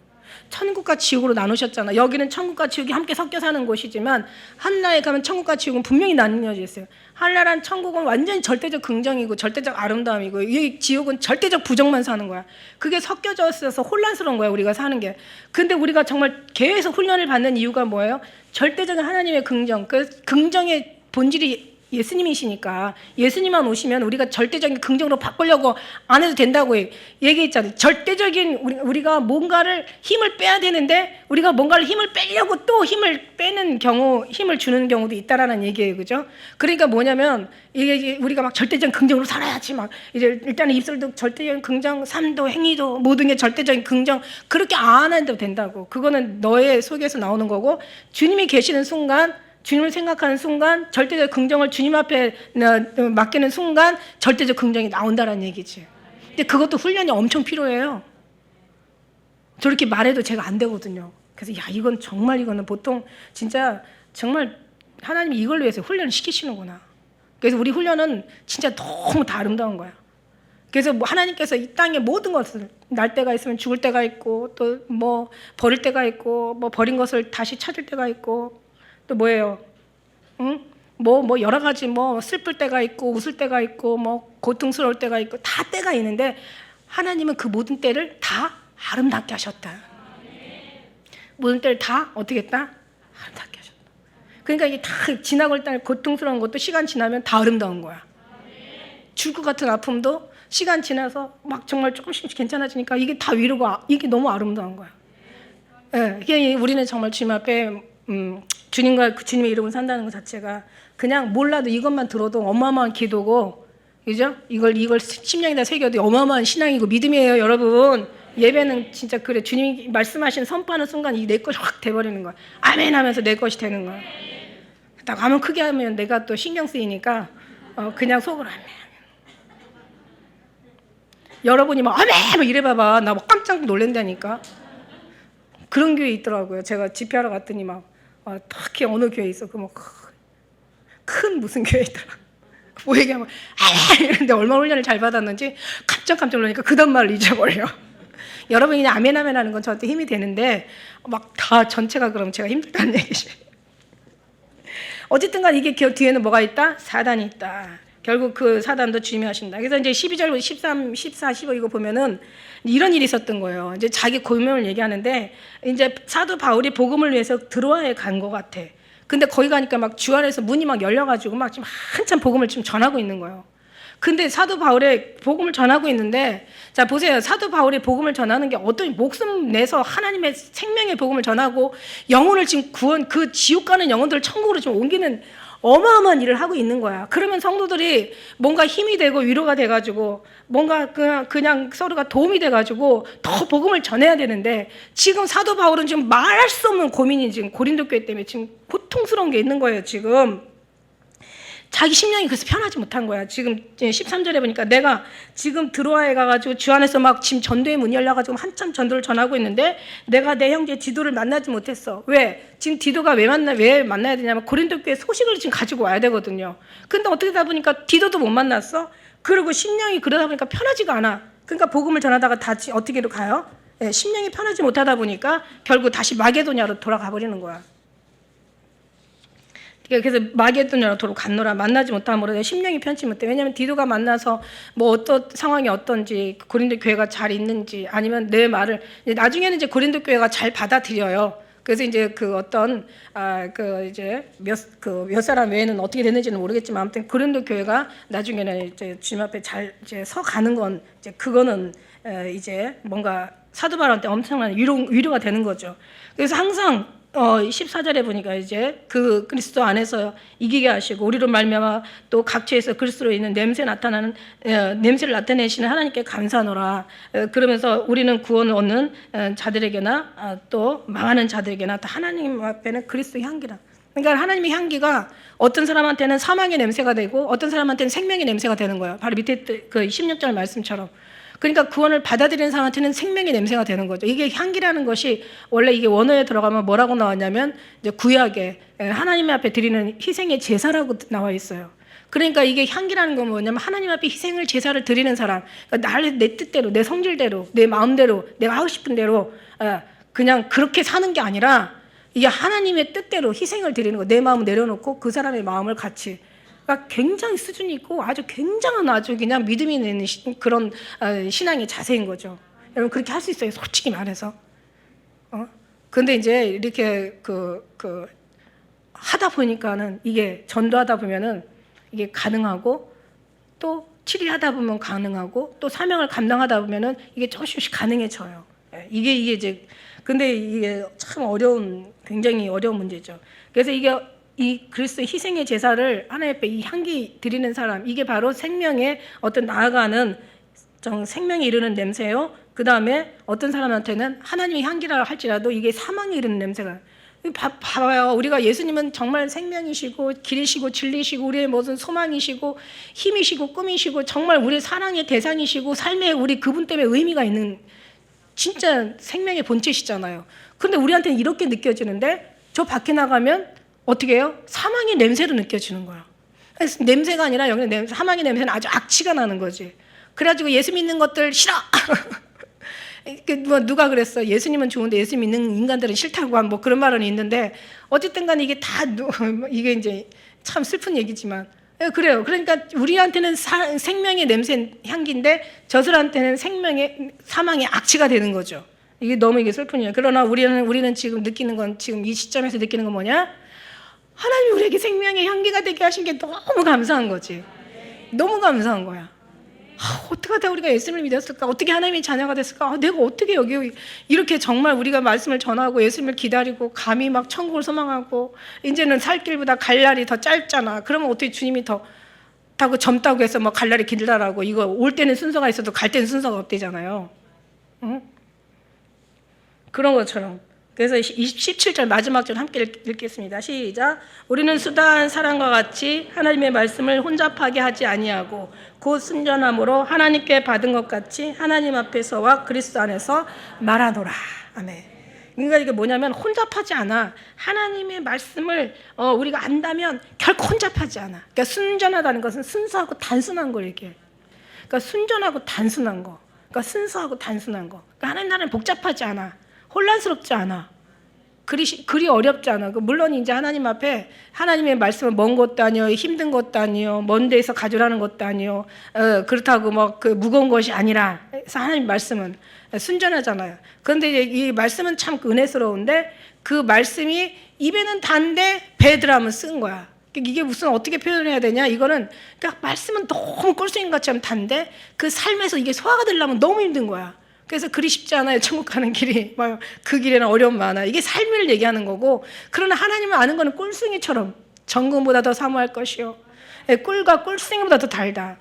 천국과 지옥으로 나누셨잖아. 여기는 천국과 지옥이 함께 섞여 사는 곳이지만 한나에 가면 천국과 지옥은 분명히 나뉘어져 있어요. 한나란 천국은 완전히 절대적 긍정이고 절대적 아름다움이고 이 지옥은 절대적 부정만 사는 거야. 그게 섞여져 있어서 혼란스러운 거야, 우리가 사는 게. 근데 우리가 정말 계속 훈련을 받는 이유가 뭐예요? 절대적인 하나님의 긍정, 그 긍정의 본질이 예수님이시니까 예수님만 오시면 우리가 절대적인 긍정으로 바꾸려고 안 해도 된다고 얘기했잖아요. 절대적인 우리가 뭔가를 힘을 빼야 되는데 우리가 뭔가를 힘을 빼려고 또 힘을 빼는 경우, 힘을 주는 경우도 있다라는 얘기예요, 그죠? 그러니까 뭐냐면 이게 우리가 막 절대적인 긍정으로 살아야지 막 이제 일단은 입술도 절대적인 긍정, 삶도 행위도 모든 게 절대적인 긍정 그렇게 안 해도 된다고. 그거는 너의 속에서 나오는 거고 주님이 계시는 순간. 주님을 생각하는 순간 절대적 긍정을 주님 앞에 맡기는 순간 절대적 긍정이 나온다는 얘기지. 근데 그것도 훈련이 엄청 필요해요. 저렇게 말해도 제가 안 되거든요. 그래서 이거는 보통 진짜 정말 하나님이 이걸 위해서 훈련을 시키시는구나. 그래서 우리 훈련은 진짜 너무 다 아름다운 거야. 그래서 하나님께서 이 땅의 모든 것을 날 때가 있으면 죽을 때가 있고 또 버릴 때가 있고 버린 것을 다시 찾을 때가 있고 또 뭐예요? 응? 여러 가지 슬플 때가 있고 웃을 때가 있고 고통스러울 때가 있고 다 때가 있는데 하나님은 그 모든 때를 다 아름답게 하셨다. 모든 때를 다 어떻게 했다? 아름답게 하셨다. 그러니까 이게 다 지나고 일단 고통스러운 것도 시간 지나면 다 아름다운 거야. 죽을 것 같은 아픔도 시간 지나서 막 정말 조금씩 괜찮아지니까 이게 다 위로고 이게 너무 아름다운 거야. 이게 우리는 정말 주님 앞에 주님과 주님의 이름을 산다는 것 자체가 그냥 몰라도 이것만 들어도 어마어마한 기도고, 그죠? 이걸 심령에다 새겨도 어마어마한 신앙이고 믿음이에요, 여러분. 예배는 진짜 그래. 주님이 말씀하신 선포하는 순간 이 내 것이 확 돼버리는 거야. 아멘 하면서 내 것이 되는 거야. 딱 아멘 크게 하면 내가 또 신경 쓰이니까 그냥 속으로 아멘. 여러분이 아멘 이래봐봐. 나 깜짝 놀란다니까. 그런 교회 있더라고요. 제가 집회하러 갔더니 특히 어느 교회 있어. 큰 무슨 교회 있더라. 얘기하면 이러는데 얼마나 훈련을 잘 받았는지 깜짝 놀라니까 그 다음 말을 잊어버려. 여러분이 그냥 아멘 하는 건 저한테 힘이 되는데 다 전체가 그럼 제가 힘들다는 얘기지. 어쨌든 간 이게 뒤에는 뭐가 있다? 사단이 있다. 결국 그 사단도 주님이 하신다. 그래서 이제 12절, 13, 14, 15 이거 보면은 이런 일이 있었던 거예요. 이제 자기 고명을 얘기하는데 이제 사도 바울이 복음을 위해서 드로아에 간 것 같아. 근데 거기 가니까 주 안에서 문이 열려가지고 지금 한참 복음을 지금 전하고 있는 거예요. 근데 사도 바울의 복음을 전하고 있는데 자 보세요. 사도 바울이 복음을 전하는 게 어떤 목숨 내서 하나님의 생명의 복음을 전하고 영혼을 지금 그 지옥 가는 영혼들을 천국으로 좀 옮기는 어마어마한 일을 하고 있는 거야. 그러면 성도들이 뭔가 힘이 되고 위로가 돼가지고 뭔가 그냥 서로가 도움이 돼가지고 더 복음을 전해야 되는데 지금 사도 바울은 지금 말할 수 없는 고민이 지금 고린도 교회 때문에 지금 고통스러운 게 있는 거예요. 지금 자기 심령이 그래서 편하지 못한 거야. 지금 13절에 보니까 내가 지금 드로아에 가가지고 주 안에서 막 지금 전도의 문이 열려가지고 한참 전도를 전하고 있는데 내가 내 형제 디도를 만나지 못했어. 왜? 지금 디도가 왜 만나야 되냐면 고린도 교회 소식을 지금 가지고 와야 되거든요. 근데 어떻게 하다 보니까 디도도 못 만났어. 그리고 심령이 그러다 보니까 편하지가 않아. 그러니까 복음을 전하다가 다 어떻게로 가요? 심령이 편하지 못하다 보니까 결국 다시 마게도냐로 돌아가 버리는 거야. 그래서 마게도냐로 도로 갔노라. 만나지 못함으로 내 심령이 편치 못해. 왜냐하면 디도가 만나서 뭐 어떤 상황이 어떤지, 고린도 교회가 잘 있는지, 아니면 내 말을 나중에는 이제 고린도 교회가 잘 받아들여요. 그래서 이제 그 어떤 이제 몇 사람 외에는 어떻게 됐는지는 모르겠지만 아무튼 고린도 교회가 나중에는 이제 주님 앞에 잘 이제 서 가는 건 이제 그거는 이제 뭔가 사도 바울한테 엄청난 위로가 되는 거죠. 그래서 항상 14절에 보니까 이제 그 그리스도 안에서 이기게 하시고 우리로 말미암아 또 각처에서 그리스도로 있는 냄새를 나타내시는 하나님께 감사하노라. 그러면서 우리는 구원을 얻는 자들에게나 또 망하는 자들에게나 또 하나님 앞에는 그리스도의 향기라. 그러니까 하나님의 향기가 어떤 사람한테는 사망의 냄새가 되고 어떤 사람한테는 생명의 냄새가 되는 거예요. 바로 밑에 그 16절 말씀처럼. 그러니까 구원을 받아들이는 사람한테는 생명의 냄새가 되는 거죠. 이게 향기라는 것이 원래 이게 원어에 들어가면 뭐라고 나왔냐면 이제 구약에 하나님 앞에 드리는 희생의 제사라고 나와 있어요. 그러니까 이게 향기라는 건 뭐냐면 하나님 앞에 희생을 제사를 드리는 사람, 그러니까 내 뜻대로, 내 성질대로, 내 마음대로, 내가 하고 싶은 대로 그냥 그렇게 사는 게 아니라 이게 하나님의 뜻대로 희생을 드리는 거. 내 마음을 내려놓고 그 사람의 마음을 같이. 그러니까 굉장히 수준이 있고 아주 굉장한 아주 그냥 믿음이 있는 그런 신앙의 자세인 거죠. 여러분 그렇게 할 수 있어요. 솔직히 말해서. 근데 이제 이렇게 하다 보니까는 이게 전도하다 보면은 이게 가능하고 또 치리하다 보면 가능하고 또 사명을 감당하다 보면은 이게 조금씩 가능해져요. 이게 이제 근데 이게 참 굉장히 어려운 문제죠. 그래서 이게 이 그리스도의 희생의 제사를 하나님 앞에 이 향기 드리는 사람, 이게 바로 생명의 어떤 나아가는 생명에 이르는 냄새요. 그 다음에 어떤 사람한테는 하나님의 향기라 할지라도 이게 사망에 이르는 냄새가. 봐봐요. 우리가 예수님은 정말 생명이시고 길이시고 진리시고 우리의 모든 소망이시고 힘이시고 꿈이시고 정말 우리의 사랑의 대상이시고 삶에 우리 그분 때문에 의미가 있는 진짜 생명의 본체시잖아요. 그런데 우리한테는 이렇게 느껴지는데 저 밖에 나가면 어떻게 해요? 사망의 냄새로 느껴지는 거야. 냄새가 아니라 여기는 사망의 냄새는 아주 악취가 나는 거지. 그래가지고 예수 믿는 것들 싫어. 누가 그랬어? 예수님은 좋은데 예수 믿는 인간들은 싫다고 한 뭐 그런 말은 있는데 어쨌든 간에 이게 다 이게 이제 참 슬픈 얘기지만 그래요. 그러니까 우리한테는 생명의 냄새 향기인데 저들한테는 사망의 악취가 되는 거죠. 이게 너무 이게 슬픈 일이에요. 그러나 우리는 지금 느끼는 건 지금 이 시점에서 느끼는 건 뭐냐? 하나님이 우리에게 생명의 향기가 되게 하신 게 너무 감사한 거지. 너무 감사한 거야. 어떻게 하다 우리가 예수님을 믿었을까? 어떻게 하나님의 자녀가 됐을까? 내가 어떻게 여기 이렇게 정말 우리가 말씀을 전하고 예수님을 기다리고 감히 막 천국을 소망하고 이제는 살 길보다 갈 날이 더 짧잖아. 그러면 어떻게 주님이 더 젊다고 해서 뭐 갈 날이 길다라고 이거 올 때는 순서가 있어도 갈 때는 순서가 없대잖아요. 응? 그런 것처럼. 그래서 17절 마지막 절 함께 읽겠습니다. 시작. 우리는 수다한 사람과 같이 하나님의 말씀을 혼잡하게 하지 아니하고 곧 순전함으로 하나님께 받은 것 같이 하나님 앞에서와 그리스도 안에서 말하노라. 아멘. 그러니까 이게 뭐냐면 혼잡하지 않아. 하나님의 말씀을 우리가 안다면 결코 혼잡하지 않아. 그러니까 순전하다는 것은 순수하고 단순한 걸 얘기해. 그러니까 순전하고 단순한 거. 그러니까 순수하고 단순한 거. 그러니까 하나님 나라는 복잡하지 않아. 혼란스럽지 않아. 그리 어렵지 않아. 물론 이제 하나님 앞에 하나님의 말씀은 먼 것도 아니요, 힘든 것도 아니요, 먼 데서 가져라는 것도 아니요, 그렇다고 뭐 그 무거운 것이 아니라. 그래서 하나님 말씀은 순전하잖아요. 그런데 이 말씀은 참 은혜스러운데 그 말씀이 입에는 단데 배드라면 쓴 거야. 이게 무슨 어떻게 표현해야 되냐? 이거는 그러니까 말씀은 너무 꼴송인 것처럼 단데 그 삶에서 이게 소화가 되려면 너무 힘든 거야. 그래서 그리 쉽지 않아요. 천국 가는 길이. 그 길에는 어려움 많아. 이게 삶을 얘기하는 거고, 그러나 하나님을 아는 거는 꿀숭이처럼 정금보다 더 사모할 것이요, 꿀과 꿀숭이보다 더 달다.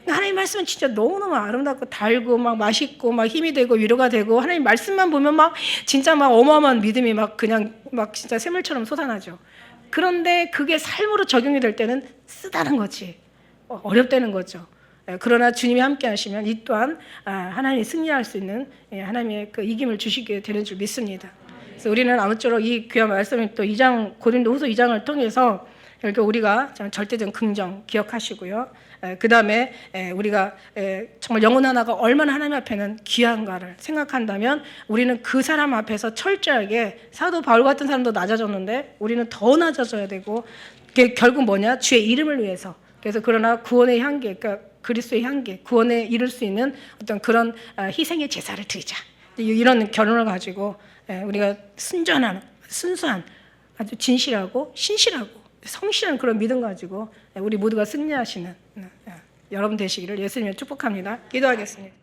하나님 말씀은 진짜 너무너무 아름답고 달고 막 맛있고 막 힘이 되고 위로가 되고, 하나님 말씀만 보면 막 진짜 막 어마어마한 믿음이 막 그냥 막 진짜 샘물처럼 솟아나죠. 그런데 그게 삶으로 적용이 될 때는 쓰다는 거지. 어렵다는 거죠. 그러나 주님이 함께 하시면 이 또한 하나님이 승리할 수 있는 하나님의 그 이김을 주시게 되는 줄 믿습니다. 그래서 우리는 아무쪼록 이 귀한 말씀을 또 2장 고린도후서 2장을 통해서 이렇게 우리가 절대적 긍정 기억하시고요. 그 다음에 우리가 정말 영혼 하나가 얼마나 하나님 앞에는 귀한가를 생각한다면 우리는 그 사람 앞에서 철저하게 사도 바울 같은 사람도 낮아졌는데 우리는 더 낮아져야 되고 그게 결국 뭐냐? 주의 이름을 위해서. 그래서 그러나 구원의 향기, 그러니까 그리스도의 향기, 구원에 이룰 수 있는 어떤 그런 희생의 제사를 드리자. 이런 결론을 가지고 우리가 순수한 아주 진실하고 신실하고 성실한 그런 믿음 가지고 우리 모두가 승리하시는 여러분 되시기를 예수님의 축복합니다. 기도하겠습니다.